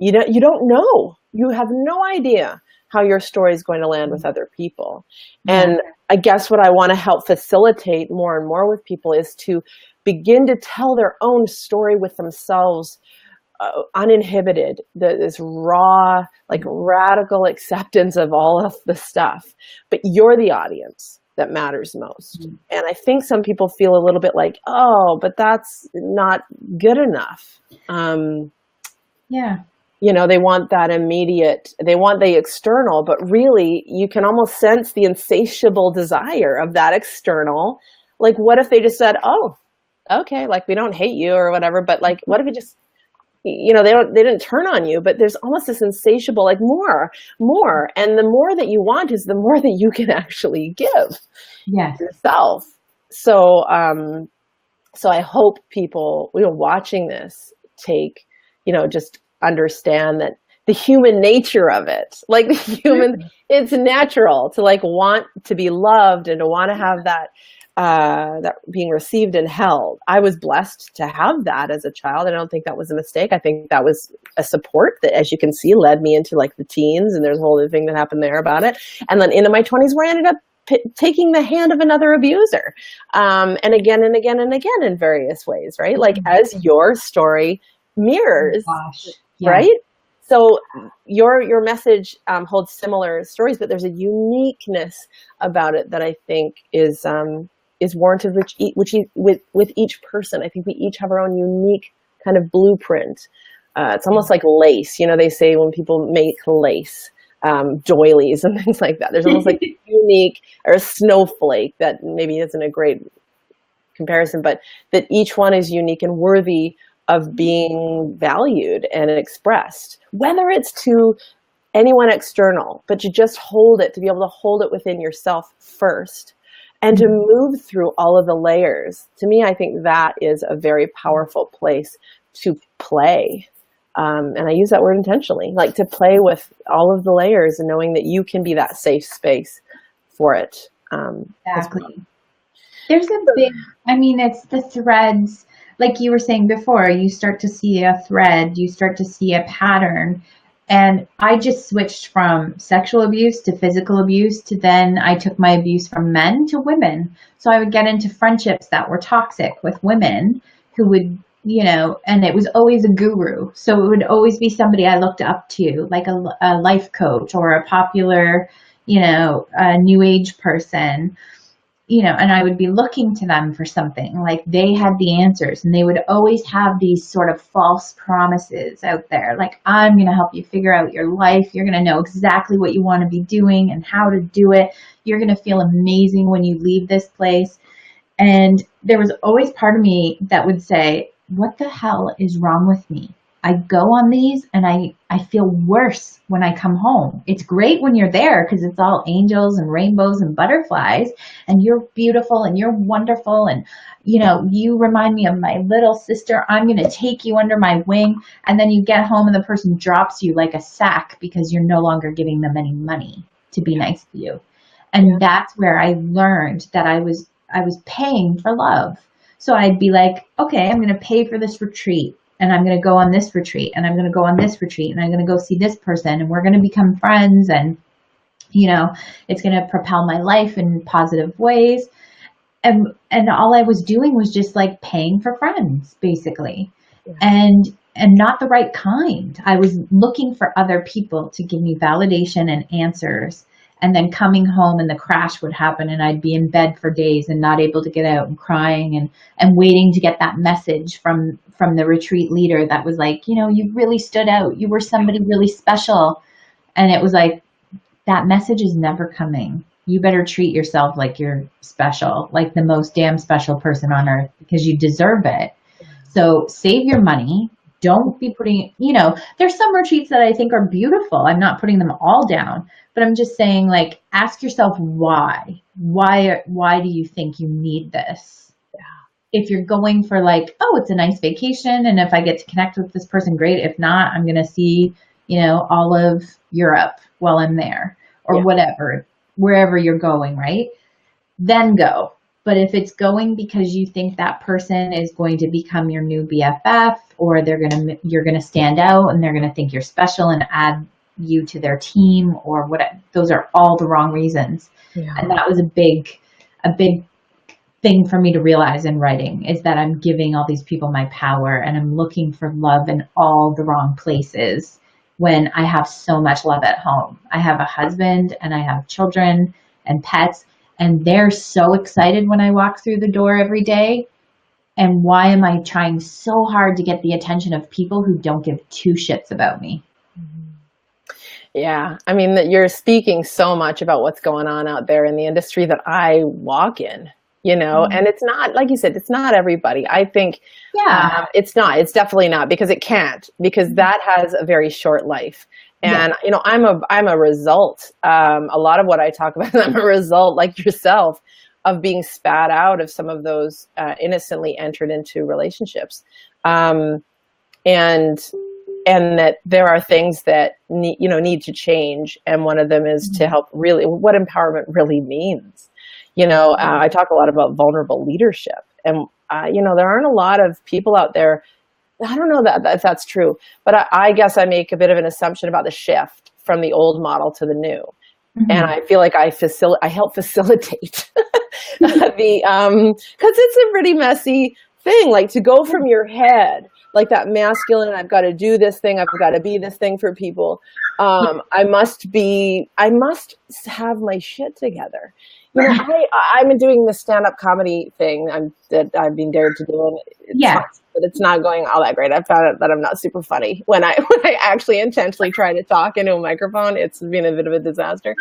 You don't know. You have no idea how your story is going to land with other people. And I guess what I want to help facilitate more and more with people is to begin to tell their own story with themselves, uninhibited, this raw, like radical acceptance of all of the stuff. But you're the audience that matters most. And I think some people feel a little bit like, oh, but that's not good enough. You know, they want that immediate, they want the external, but really you can almost sense the insatiable desire of that external. Like, what if they just said, oh, okay, like, we don't hate you or whatever, but like, what if it just, you know, they didn't turn on you, but there's almost this insatiable, like, more. And the more that you want is the more that you can actually give yourself. So, so I hope people, you know, watching this take, you know, just understand that the human nature of it, like the human, it's natural to like want to be loved and to want to have that, that being received and held. I was blessed to have that as a child. I don't think that was a mistake. I think that was a support that, as you can see, led me into like the teens, and there's a whole other thing that happened there about it. And then into my 20s where I ended up taking the hand of another abuser, and again and again and again in various ways, right? Like as your story mirrors, right? So your message holds similar stories, but there's a uniqueness about it that I think is warranted with each person. I think we each have our own unique kind of blueprint. It's almost like lace. You know, they say when people make lace, doilies and things like that, there's almost like a unique, or a snowflake, that maybe isn't a great comparison, but that each one is unique and worthy of being valued and expressed, whether it's to anyone external, but to just hold it, to be able to hold it within yourself first, and to move through all of the layers. To me, I think that is a very powerful place to play. And I use that word intentionally, like to play with all of the layers and knowing that you can be that safe space for it. Exactly. There's a big, I mean, it's the threads. Like you were saying before, you start to see a thread, you start to see a pattern. And I just switched from sexual abuse to physical abuse to then I took my abuse from men to women. So I would get into friendships that were toxic with women who would, you know, and it was always a guru. So it would always be somebody I looked up to, like a life coach or a popular, you know, a new age person. You know, and I would be looking to them for something, like they had the answers, and they would always have these sort of false promises out there. Like, I'm going to help you figure out your life. You're going to know exactly what you want to be doing and how to do it. You're going to feel amazing when you leave this place. And there was always part of me that would say, what the hell is wrong with me? I go on these and I feel worse when I come home. It's great when you're there because it's all angels and rainbows and butterflies and you're beautiful and you're wonderful. And, you know, you remind me of my little sister. I'm going to take you under my wing. And then you get home and the person drops you like a sack because you're no longer giving them any money to be nice to you. And that's where I learned that I was paying for love. So I'd be like, okay, I'm going to pay for this retreat. And I'm going to go on this retreat and I'm going to go on this retreat and I'm going to go see this person and we're going to become friends. And, you know, it's going to propel my life in positive ways. And all I was doing was just like paying for friends, basically. Yeah. And not the right kind. I was looking for other people to give me validation and answers. And then coming home and the crash would happen and I'd be in bed for days and not able to get out and crying and waiting to get that message from the retreat leader that was like, you know, you really stood out. You were somebody really special. And it was like, that message is never coming. You better treat yourself like you're special, like the most damn special person on earth because you deserve it. So save your money. Don't be putting, you know, there's some retreats that I think are beautiful. I'm not putting them all down, but I'm just saying, like, ask yourself why. Why do you think you need this? Yeah. If you're going for like, oh, it's a nice vacation, and if I get to connect with this person, great. If not, I'm going to see, you know, all of Europe while I'm there or whatever, wherever you're going, right? Then go. But if it's going because you think that person is going to become your new BFF or you're going to stand out and they're going to think you're special and add you to their team or what, those are all the wrong reasons. Yeah. And that was a big thing for me to realize in writing is that I'm giving all these people my power and I'm looking for love in all the wrong places when I have so much love at home. I have a husband and I have children and pets. And they're so excited when I walk through the door every day. And why am I trying so hard to get the attention of people who don't give two shits about me? Yeah. I mean, that you're speaking so much about what's going on out there in the industry that I walk in, you know, and it's not, like you said, it's not everybody. I think it's definitely not because it can't, because that has a very short life. And, you know, I'm a result. A lot of what I talk about, I'm a result, like yourself, of being spat out of some of those innocently entered into relationships. And that there are things that need to change. And one of them is to help really what empowerment really means. You know, I talk a lot about vulnerable leadership and, you know, there aren't a lot of people out there. I don't know if that's true, but I guess I make a bit of an assumption about the shift from the old model to the new. Mm-hmm. And I feel like I help facilitate because it's a pretty messy thing, like to go from your head, like that masculine, I've got to do this thing, I've got to be this thing for people. I must have my shit together. You know, I've been doing this stand-up comedy thing that I've been dared to do, and but it's not going all that great. I found out that I'm not super funny when I actually intentionally try to talk into a microphone. It's been a bit of a disaster.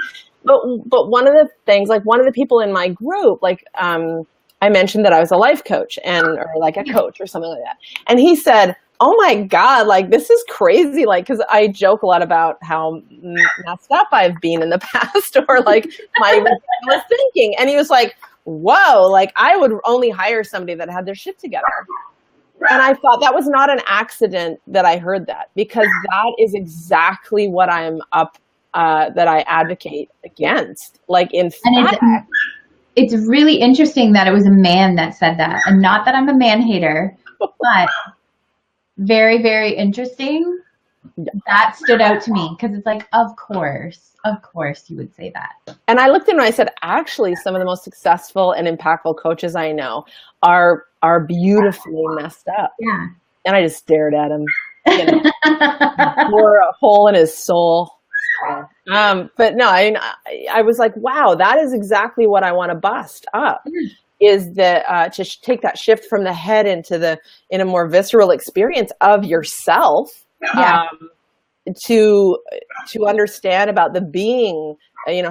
But one of the things, like one of the people in my group, like I mentioned that I was a life coach or like a coach or something like that, and he said, "Oh my God, like this is crazy!" Like, because I joke a lot about how messed up I've been in the past, or like my ridiculous thinking, and he was like, "Whoa, like I would only hire somebody that had their shit together." And I thought that was not an accident that I heard that, because that is exactly what I'm that I advocate against. Like in fact, it's really interesting that it was a man that said that, and not that I'm a man hater, but very, very interesting. That stood out to me because it's like, of course you would say that. And I looked in and I said, actually, some of the most successful and impactful coaches I know are beautifully messed up. Yeah. And I just stared at him, you know, bore a hole in his soul. But no, I was like, wow, that is exactly what I want to bust up. Is that to take that shift from the head in a more visceral experience of yourself, to understand about the being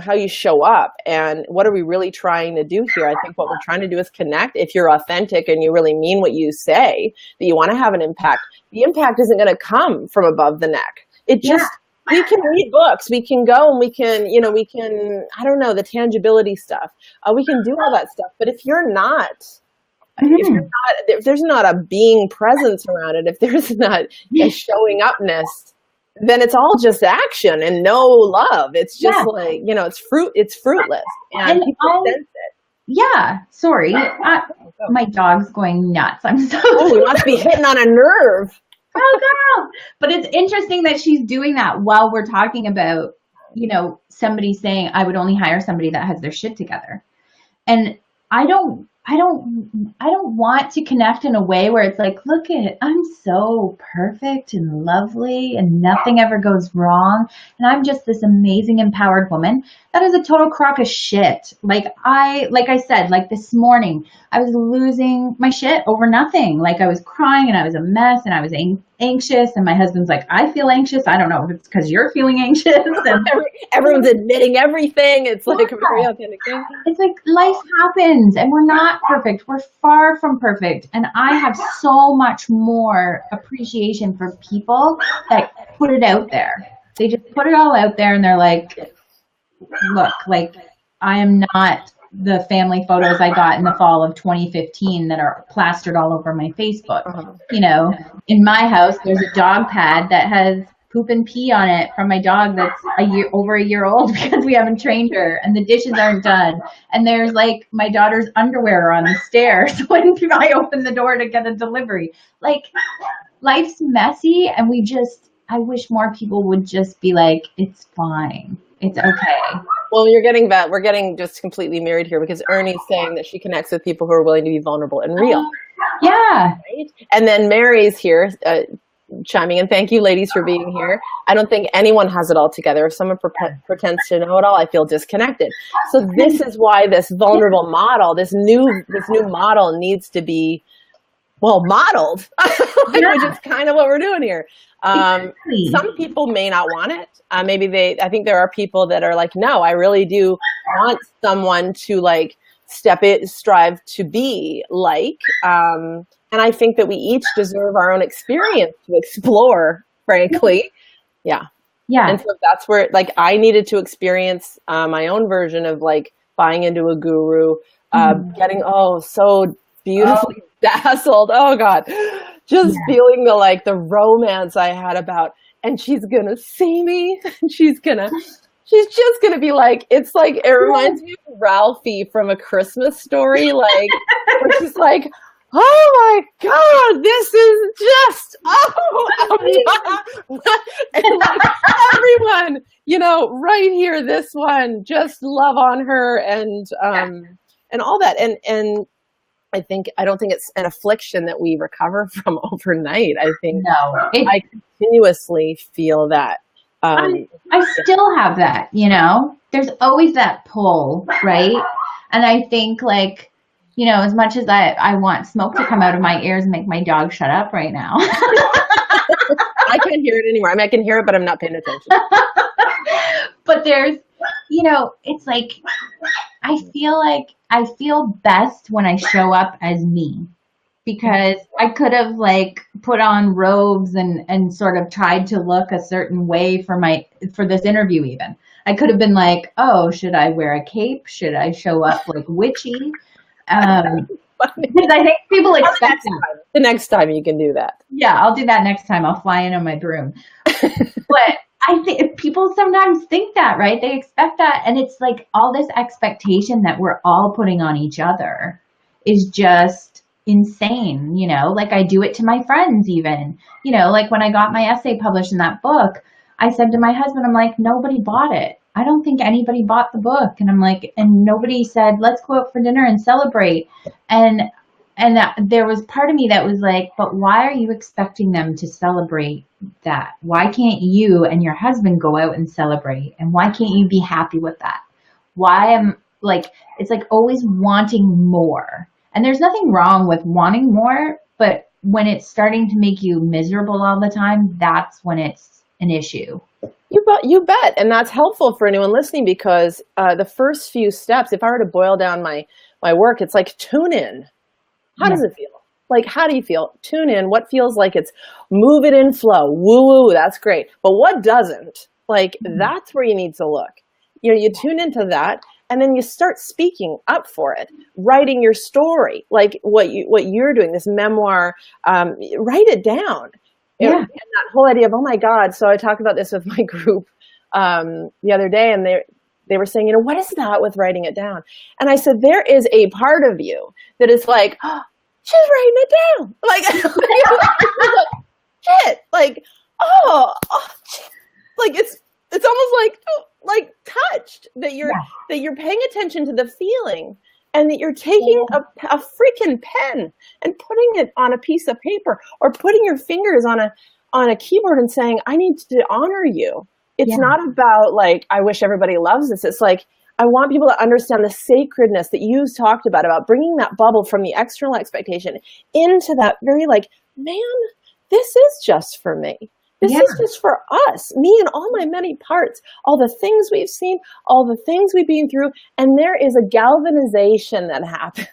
how you show up, and what are we really trying to do here? I think what we're trying to do is connect. If you're authentic and you really mean what you say, that you want to have an impact, the impact isn't going to come from above the neck. It just, we can read books, we can go and we can, I don't know, the tangibility stuff. We can do all that stuff. But if you're not, if there's not a being presence around it, if there's not a showing upness, then it's all just action and no love. It's just like, it's fruitless, and people sense it. Yeah, sorry. My dog's going nuts. I'm so we must be hitting on a nerve. Oh, girl. But it's interesting that she's doing that while we're talking about, somebody saying, I would only hire somebody that has their shit together. And I don't want to connect in a way where it's like, look at, I'm so perfect and lovely and nothing ever goes wrong. And I'm just this amazing, empowered woman. That is a total crock of shit. Like I said, like this morning, I was losing my shit over nothing. Like I was crying and I was a mess and I was anxious. And my husband's like, I feel anxious. I don't know if it's because you're feeling anxious. And everyone's admitting everything. It's like a very authentic thing. It's like life happens and we're not perfect. We're far from perfect. And I have so much more appreciation for people that put it out there. They just put it all out there and they're like, look, like I am not the family photos I got in the fall of 2015 that are plastered all over my Facebook. In my house, there's a dog pad that has poop and pee on it from my dog that's over a year old because we haven't trained her, and the dishes aren't done. And there's like my daughter's underwear on the stairs when I open the door to get a delivery. Like life's messy, and I wish more people would just be like, it's fine. It's okay. Well, we're getting just completely married here, because Ernie's saying that she connects with people who are willing to be vulnerable and real. Yeah. Right? And then Mary's here chiming in. Thank you, ladies, for being here. I don't think anyone has it all together. If someone pretends to know it all, I feel disconnected. So this is why this vulnerable model, this new model needs to be modeled, which is kind of what we're doing here. Some people may not want it. I think there are people that are like, no, I really do want someone to like strive to be like, and I think that we each deserve our own experience to explore, frankly. Yeah. And so that's where, like, I needed to experience my own version of like buying into a guru, getting, so beautifully dazzled. Oh God. Just feeling the romance I had about, and she's going to see me, and she's just going to be like, it's like, it reminds me of Ralphie from A Christmas Story. Like, where she's like, oh my God, this is just, and like everyone, right here, this one, just love on her and all that. And I don't think it's an affliction that we recover from overnight. I think I continuously feel that. I still have that, there's always that pull, right? And I think like, as much as I want smoke to come out of my ears and make my dog shut up right now. I can't hear it anymore. I mean, I can hear it, but I'm not paying attention. But there's, it's like, I feel best when I show up as me, because I could have like put on robes and sort of tried to look a certain way for this interview. Even I could have been like, oh, should I wear a cape? Should I show up like witchy? Because I think people expect that. The next time you can do that. Yeah, I'll do that next time. I'll fly in on my broom. But I think people sometimes think that, right? They expect that. And it's like all this expectation that we're all putting on each other is just insane, like I do it to my friends even, like when I got my essay published in that book, I said to my husband, I'm like, nobody bought it. I don't think anybody bought the book. And I'm like, and nobody said, let's go out for dinner and celebrate. And there was part of me that was like, but why are you expecting them to celebrate that? Why can't you and your husband go out and celebrate? And why can't you be happy with that? It's like always wanting more. And there's nothing wrong with wanting more, but when it's starting to make you miserable all the time, that's when it's an issue. You bet. And that's helpful for anyone listening because the first few steps, if I were to boil down my work, it's like tune in. How does it feel? Like, how do you feel? Tune in. What feels like it's move it in flow. Woo woo. That's great. But what doesn't? Like, that's where you need to look. You know, you tune into that and then you start speaking up for it, writing your story, like what you're doing, this memoir, write it down. Yeah. And that whole idea of, oh my God. So I talked about this with my group the other day, and they were saying, you know, what is that with writing it down? And I said, there is a part of you that is like, oh, she's writing it down. Like, shit. Like, oh shit. Like it's almost like touched that you're paying attention to the feeling. And that you're taking a freaking pen and putting it on a piece of paper or putting your fingers on a keyboard and saying, I need to honor you. It's not about like, I wish everybody loves this. It's like, I want people to understand the sacredness that you talked about bringing that bubble from the external expectation into that very like, man, this is just for me. This is just for us, me and all my many parts, all the things we've seen, all the things we've been through. And there is a galvanization that happens.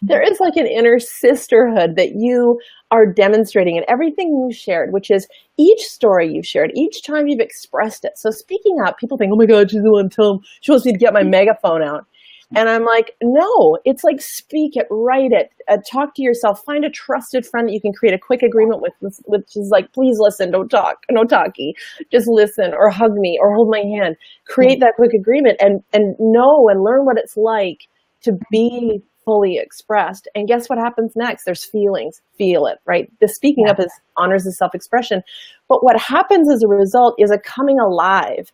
There is like an inner sisterhood that you are demonstrating in everything you shared, which is each story you've shared, each time you've expressed it. So speaking up, people think, oh my God, she's the one to tell them. She wants me to get my megaphone out. And I'm like, no, it's like speak it, write it, talk to yourself, find a trusted friend that you can create a quick agreement with, which is like, please listen, don't talk, no talkie, just listen or hug me or hold my hand, create that quick agreement and know and learn what it's like to be fully expressed. And guess what happens next? There's feelings, feel it, right? The speaking up honors the self-expression. But what happens as a result is a coming alive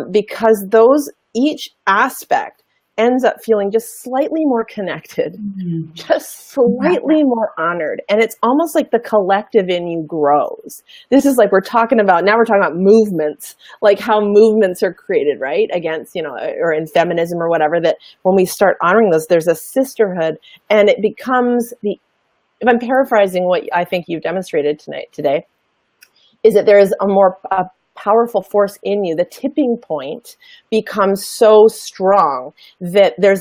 because each aspect ends up feeling just slightly more connected, just slightly more honored. And it's almost like the collective in you grows. This is like now we're talking about movements, like how movements are created, right? Against, or in feminism or whatever, that when we start honoring those, there's a sisterhood and it becomes if I'm paraphrasing what I think you've demonstrated today, is that there is a more powerful force in you. The tipping point becomes so strong that there's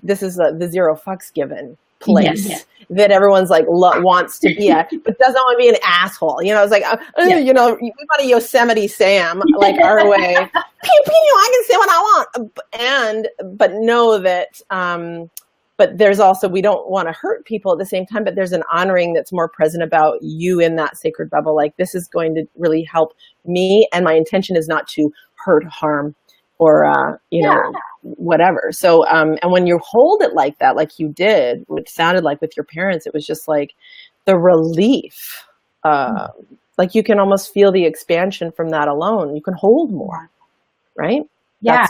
this is the zero fucks given place that everyone's like wants to be at, but doesn't want to be an asshole. It's like, we want a Yosemite Sam, like our way. Pew, pew, I can say what I want. But know that, but there's also, we don't want to hurt people at the same time, but there's an honoring that's more present about you in that sacred bubble. Like, this is going to really help me. And my intention is not to hurt, harm, or, whatever. So, and when you hold it like that, like you did, what sounded like with your parents, it was just like the relief. Like you can almost feel the expansion from that alone. You can hold more, right? Yeah.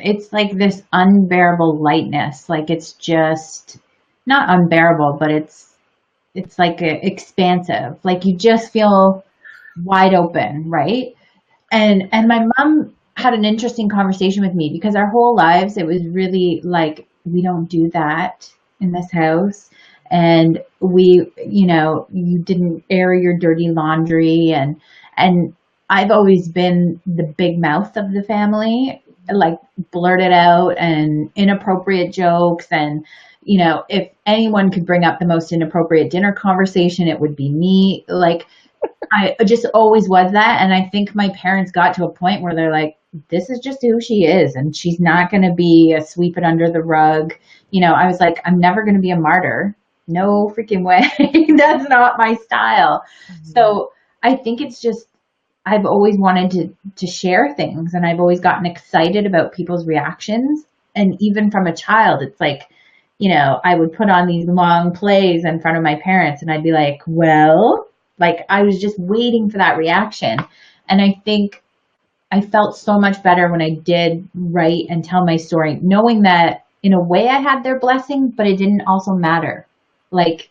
It's like this unbearable lightness. Like it's just not unbearable, but it's like expansive. Like you just feel wide open, right? And my mom had an interesting conversation with me because our whole lives it was really like, we don't do that in this house, and we, you didn't air your dirty laundry, and I've always been the big mouth of the family, like blurted out and inappropriate jokes. And, if anyone could bring up the most inappropriate dinner conversation, it would be me. Like I just always was that. And I think my parents got to a point where they're like, this is just who she is. And she's not going to be a sweep it under the rug. I was like, I'm never going to be a martyr. No freaking way. That's not my style. Mm-hmm. So I think it's just, I've always wanted to share things, and I've always gotten excited about people's reactions. And even from a child, it's like, I would put on these long plays in front of my parents and I'd be like, well, like I was just waiting for that reaction. And I think I felt so much better when I did write and tell my story, knowing that in a way I had their blessing, but it didn't also matter. Like,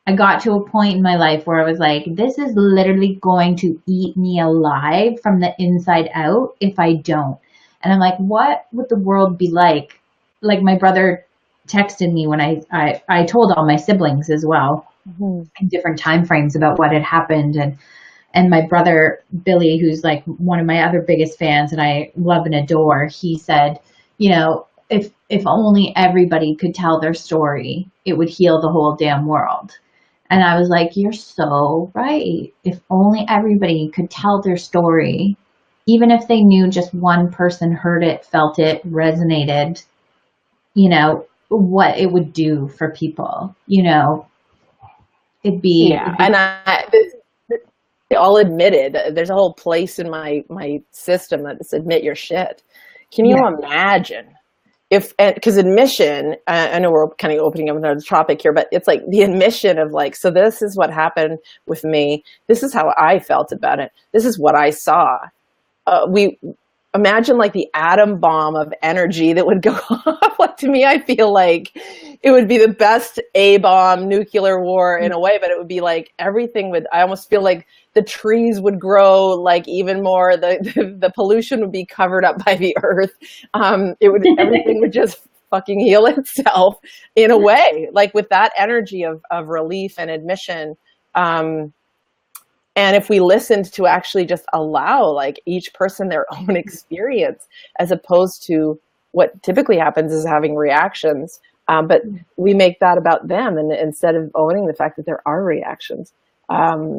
I got to a point in my life where I was like, this is literally going to eat me alive from the inside out if I don't. And I'm like, what would the world be like? Like my brother texted me when I told all my siblings as well, in different time frames about what had happened. And my brother, Billy, who's like one of my other biggest fans and I love and adore, he said, you know, if only everybody could tell their story, it would heal the whole damn world. And I was like, you're so right. If only everybody could tell their story, even if they knew just one person heard it, felt it, resonated, you know, what it would do for people, you know, and all admitted. There's a whole place in my system that's admit your shit. Can you imagine because admission, I know we're kind of opening up another topic here, but it's like the admission of like, so this is what happened with me. This is how I felt about it. This is what I saw. We imagine like the atom bomb of energy that would go off. Like to me, I feel like it would be the best A-bomb nuclear war in a way, but it would be like everything would, I almost feel like the trees would grow like even more, the pollution would be covered up by the earth. Everything would just fucking heal itself in a way, like with that energy of relief and admission. And if we listened to actually just allow like each person their own experience, as opposed to what typically happens is having reactions, but we make that about them, and instead of owning the fact that there are reactions,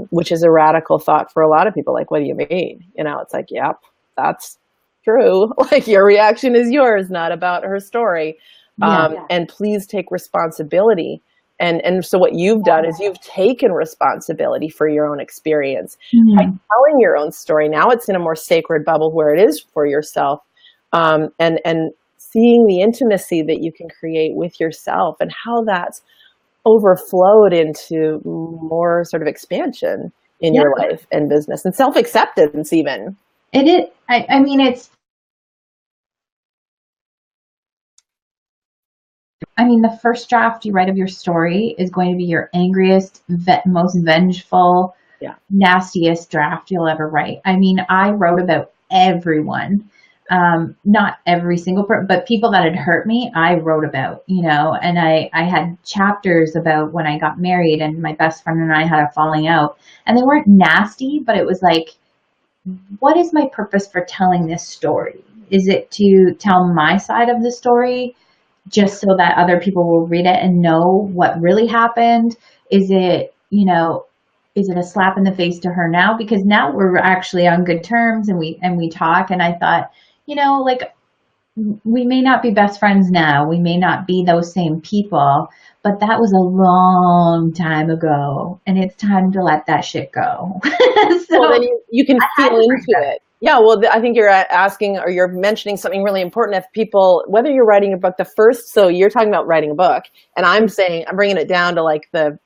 which is a radical thought for a lot of people. Like, what do you mean? You know, it's like, yep, that's true. Like your reaction is yours, not about her story. And please take responsibility. And so what you've done is you've taken responsibility for your own experience by telling your own story. Now it's in a more sacred bubble where it is for yourself, and seeing the intimacy that you can create with yourself and how that's overflowed into more sort of expansion in your life and business and self-acceptance even. It is. I mean, the first draft you write of your story is going to be your angriest, most vengeful, nastiest draft you'll ever write. I mean, I wrote about everyone, not every single person, but people that had hurt me, I wrote about, you know, and I had chapters about when I got married and my best friend and I had a falling out, and they weren't nasty, but it was like, what is my purpose for telling this story? Is it to tell my side of the story just so that other people will read it and know what really happened? Is it, you know, is it a slap in the face to her now? Because now we're actually on good terms and we talk, and I thought, you know, like, we may not be best friends now. We may not be those same people, but that was a long time ago, and it's time to let that shit go. So well, then you can feel into it. Yeah, well, I think you're asking, or you're mentioning something really important. If people, whether you're writing a book, so you're talking about writing a book, and I'm saying, I'm bringing it down to like the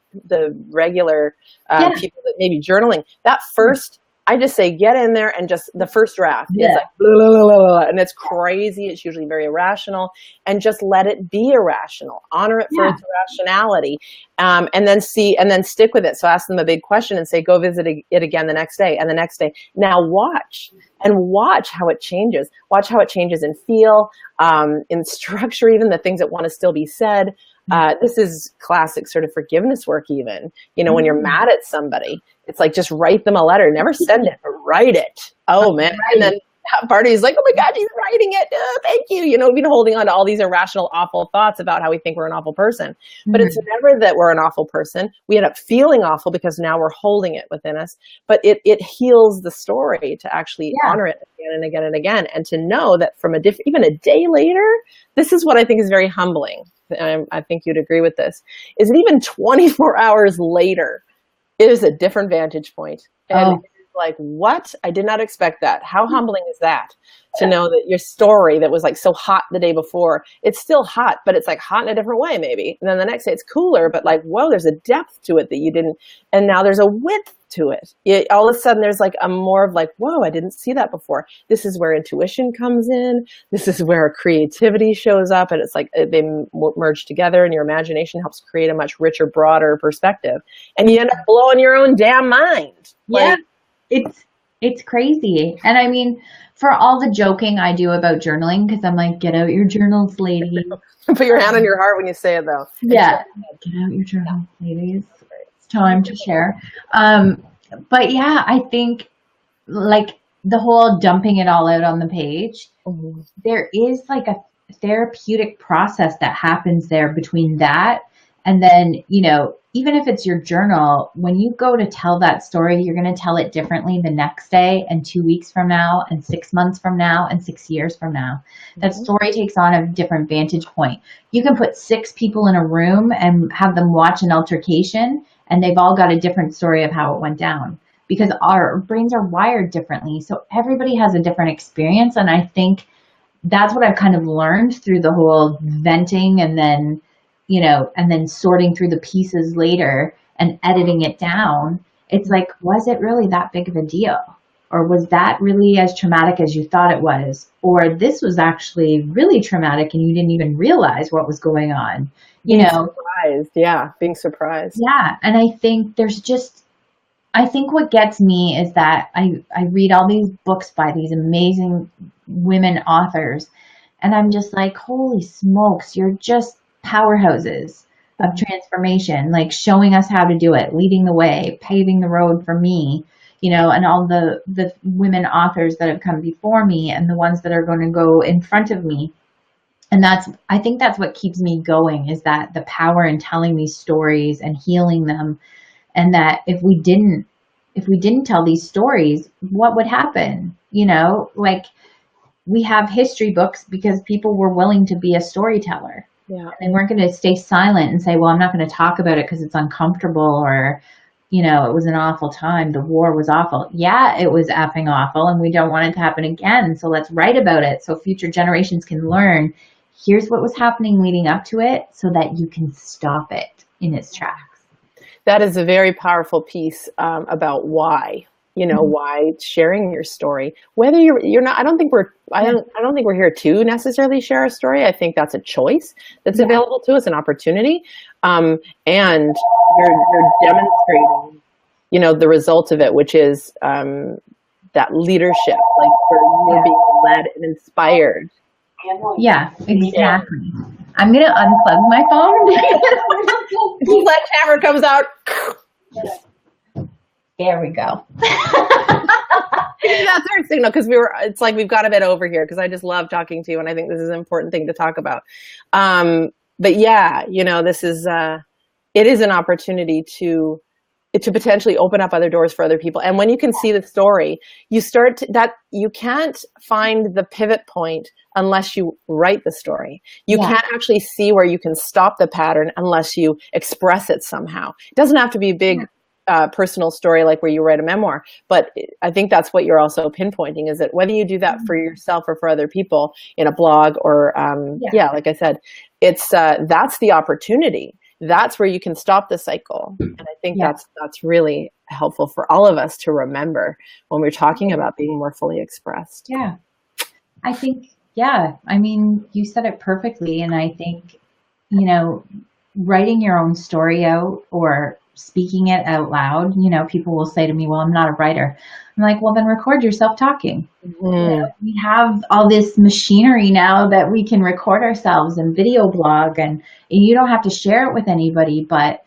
regular people that may be journaling. That first, I just say, get in there and just the first draft. It's like, blah, blah, blah, blah, blah, and it's crazy. It's usually very irrational, and just let it be irrational. Honor it for its irrationality, and then stick with it. So ask them a big question and say, go visit it again the next day and the next day. Now watch how it changes. Watch how it changes in feel, in structure, even the things that want to still be said. This is classic sort of forgiveness work even. You know, when you're mad at somebody, it's like, just write them a letter. Never send it, but write it. Oh, man. And then that party is like, oh, my God, she's writing it. Thank you. You know, we've been holding on to all these irrational, awful thoughts about how we think we're an awful person. But it's never that we're an awful person. We end up feeling awful because now we're holding it within us. But it heals the story to actually honor it again and again and again. And to know that from even a day later, this is what I think is very humbling. I think you'd agree with this, is that even 24 hours later, it is a different vantage point. And it's like, what? I did not expect that. How humbling is that? To know that your story that was like so hot the day before, it's still hot, but it's like hot in a different way maybe. And then the next day it's cooler, but like, whoa, there's a depth to it that you didn't, and now there's a width to it. All of a sudden there's like a more of like, whoa, I didn't see that before. This is where intuition comes in. This is where creativity shows up, and it's like they merge together, and your imagination helps create a much richer, broader perspective. And you end up blowing your own damn mind. Yeah, it's crazy. And I mean, for all the joking I do about journaling, because I'm like, get out your journals, ladies. Put your hand on your heart when you say it, though. Yeah, get out your journals, ladies. It's time to share. But yeah, I think like the whole dumping it all out on the page, there is like a therapeutic process that happens there between that and then, even if it's your journal, when you go to tell that story, you're going to tell it differently the next day and 2 weeks from now and 6 months from now and 6 years from now. That story takes on a different vantage point. You can put 6 people in a room and have them watch an altercation, and they've all got a different story of how it went down, because our brains are wired differently. So everybody has a different experience. And I think that's what I've kind of learned through the whole venting and then, and then sorting through the pieces later and editing it down. It's like, was it really that big of a deal? Or was that really as traumatic as you thought it was? Or this was actually really traumatic and you didn't even realize what was going on, Being surprised. Yeah. Being surprised. Yeah. And I think I think what gets me is that I read all these books by these amazing women authors, and I'm just like, holy smokes, you're just powerhouses of transformation, like showing us how to do it, leading the way, paving the road for me, and all the women authors that have come before me and the ones that are going to go in front of me. And I think that's what keeps me going, is that the power in telling these stories and healing them. And that if we didn't tell these stories, what would happen? Like, we have history books because people were willing to be a storyteller. Yeah. They weren't going to stay silent and say, well, I'm not going to talk about it because it's uncomfortable, or, it was an awful time. The war was awful. Yeah, it was effing awful, and we don't want it to happen again. So let's write about it so future generations can learn, here's what was happening leading up to it, so that you can stop it in its tracks. That is a very powerful piece about why, why sharing your story, whether you're not, I don't think we're here to necessarily share a story. I think that's a choice that's available to us, an opportunity. And you're demonstrating, the result of it, which is that leadership, like you're being led and inspired. Yeah, exactly. I'm going to unplug my phone. Sledgehammer comes out. There we go. That's our signal, because it's like we've got a bit over here, because I just love talking to you, and I think this is an important thing to talk about. But yeah, this is, it is an opportunity to potentially open up other doors for other people. And when you can see the story, you can't find the pivot point unless you write the story. You can't actually see where you can stop the pattern unless you express it somehow. It doesn't have to be a big personal story like where you write a memoir, but I think that's what you're also pinpointing, is that whether you do that for yourself or for other people in a blog or, like I said, it's that's the opportunity. That's where you can stop the cycle. And I think that's really helpful for all of us to remember when we're talking about being more fully expressed. Yeah. I think, I mean, you said it perfectly. And I think, writing your own story out or speaking it out loud, people will say to me, well, I'm not a writer. I'm like, well, then record yourself talking. We have all this machinery now that we can record ourselves and video blog, and you don't have to share it with anybody, but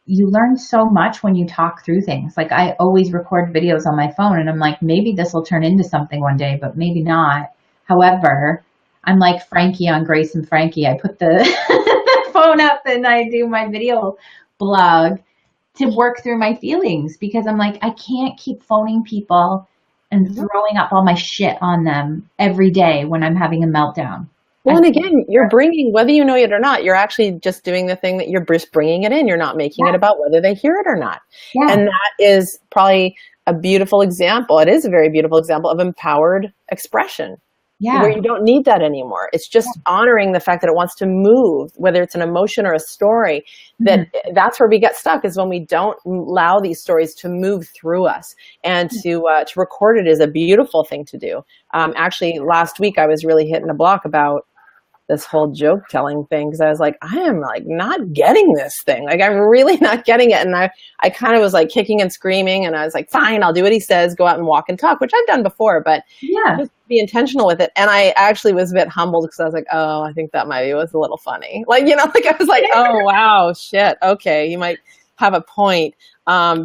you learn so much when you talk through things. Like, I always record videos on my phone, and I'm like, maybe this will turn into something one day, but maybe not. However, I'm like Frankie on Grace and Frankie. I put the phone up and I do my video blog to work through my feelings, because I'm like, I can't keep phoning people and throwing up all my shit on them every day when I'm having a meltdown. Well, and again, you're bringing, whether you know it or not, you're actually just doing the thing that you're just bringing it in. You're not making it about whether they hear it or not. And that is probably a beautiful example. It is a very beautiful example of empowered expression. Where you don't need that anymore. It's just honoring the fact that it wants to move, whether it's an emotion or a story. That's where we get stuck, is when we don't allow these stories to move through us. And to record it is a beautiful thing to do. Actually, last week I was really hitting a block about this whole joke telling thing, because I was like, I am like not getting this thing. Like, I'm really not getting it. And I kind of was like kicking and screaming, and I was like, fine, I'll do what he says, go out and walk and talk, which I've done before, but just be intentional with it. And I actually was a bit humbled, because I was like, oh, I think that maybe was a little funny. Like, like I was like, oh, wow, shit. Okay. have a point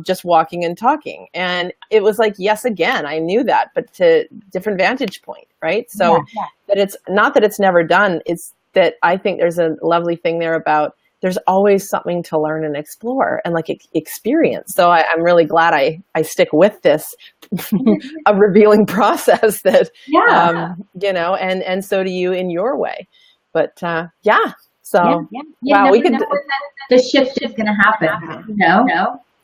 just walking and talking. And it was like, yes, again, I knew that, but to different vantage point, right? So that it's not that it's never done, it's that I think there's a lovely thing there about there's always something to learn and explore and like experience. So I'm really glad I stick with this a revealing process that, you know, and so do you in your way. But so wow, we could. The shift is going to happen. No.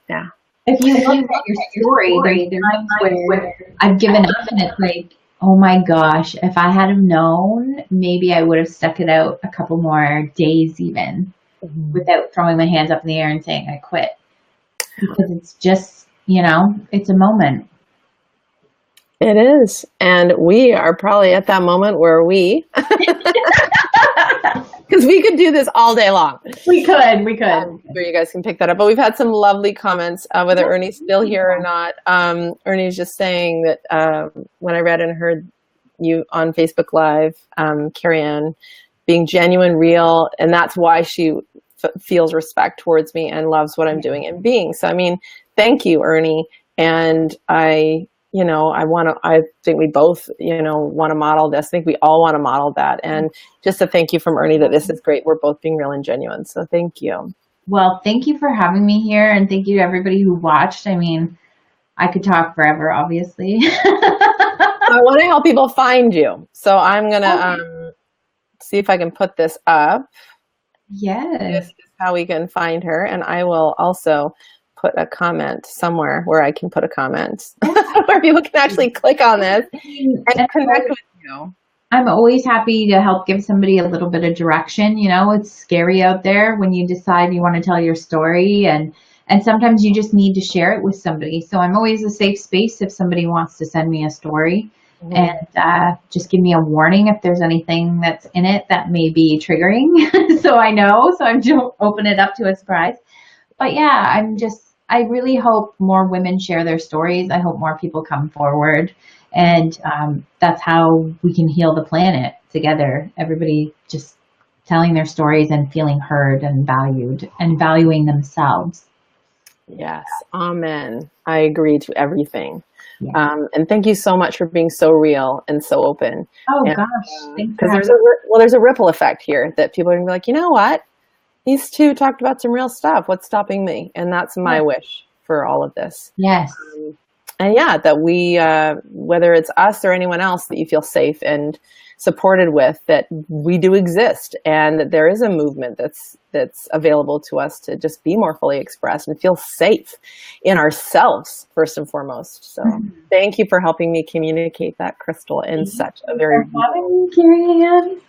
Yeah. If you look at your story, there's times where I've given up and it's like, oh my gosh, if I had have known, maybe I would have stuck it out a couple more days even without throwing my hands up in the air and saying I quit. Because it's just, you know, it's a moment. It is. And we are probably at that moment where we, because we could do this all day long. We could. I'm sure you guys can pick that up. But we've had some lovely comments, whether Ernie's still here or not. Ernie's just saying that when I read and heard you on Facebook Live, Keri-Anne, being genuine, real, and that's why she feels respect towards me and loves what I'm doing and being. So, I mean, thank you, Ernie. And I think we both, want to model this. I think we all want to model that. And just a thank you from Ernie that this is great. We're both being real and genuine. So thank you. Well, thank you for having me here. And thank you to everybody who watched. I mean, I could talk forever, obviously. I want to help people find you. So I'm going to see if I can put this up. Yes. This is how we can find her. And I will also put a comment somewhere where I can put a comment where people can actually click on this and connect with you. I'm always happy to help give somebody a little bit of direction. You know, it's scary out there when you decide you want to tell your story, and sometimes you just need to share it with somebody. So I'm always a safe space if somebody wants to send me a story. And just give me a warning if there's anything that's in it that may be triggering. So I know, so I'm just open it up to a surprise. But yeah, I really hope more women share their stories. I hope more people come forward. And that's how we can heal the planet together. Everybody just telling their stories and feeling heard and valued and valuing themselves. Yes. Amen. I agree to everything. Yeah. And thank you so much for being so real and so open. Oh, gosh. Because there's a ripple effect here that people are going to be like, you know what? These two talked about some real stuff. What's stopping me? And that's my wish for all of this. Yes. And that we, whether it's us or anyone else that you feel safe and supported with, that we do exist and that there is a movement that's available to us to just be more fully expressed and feel safe in ourselves, first and foremost. So thank you for helping me communicate that, Crystal, in such a very Keri-Anne.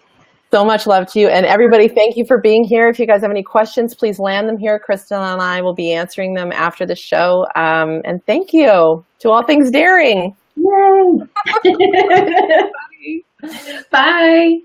So much love to you. And everybody, thank you for being here. If you guys have any questions, please land them here. Crystal and I will be answering them after the show. And thank you to All Things Daring. Yay! Bye.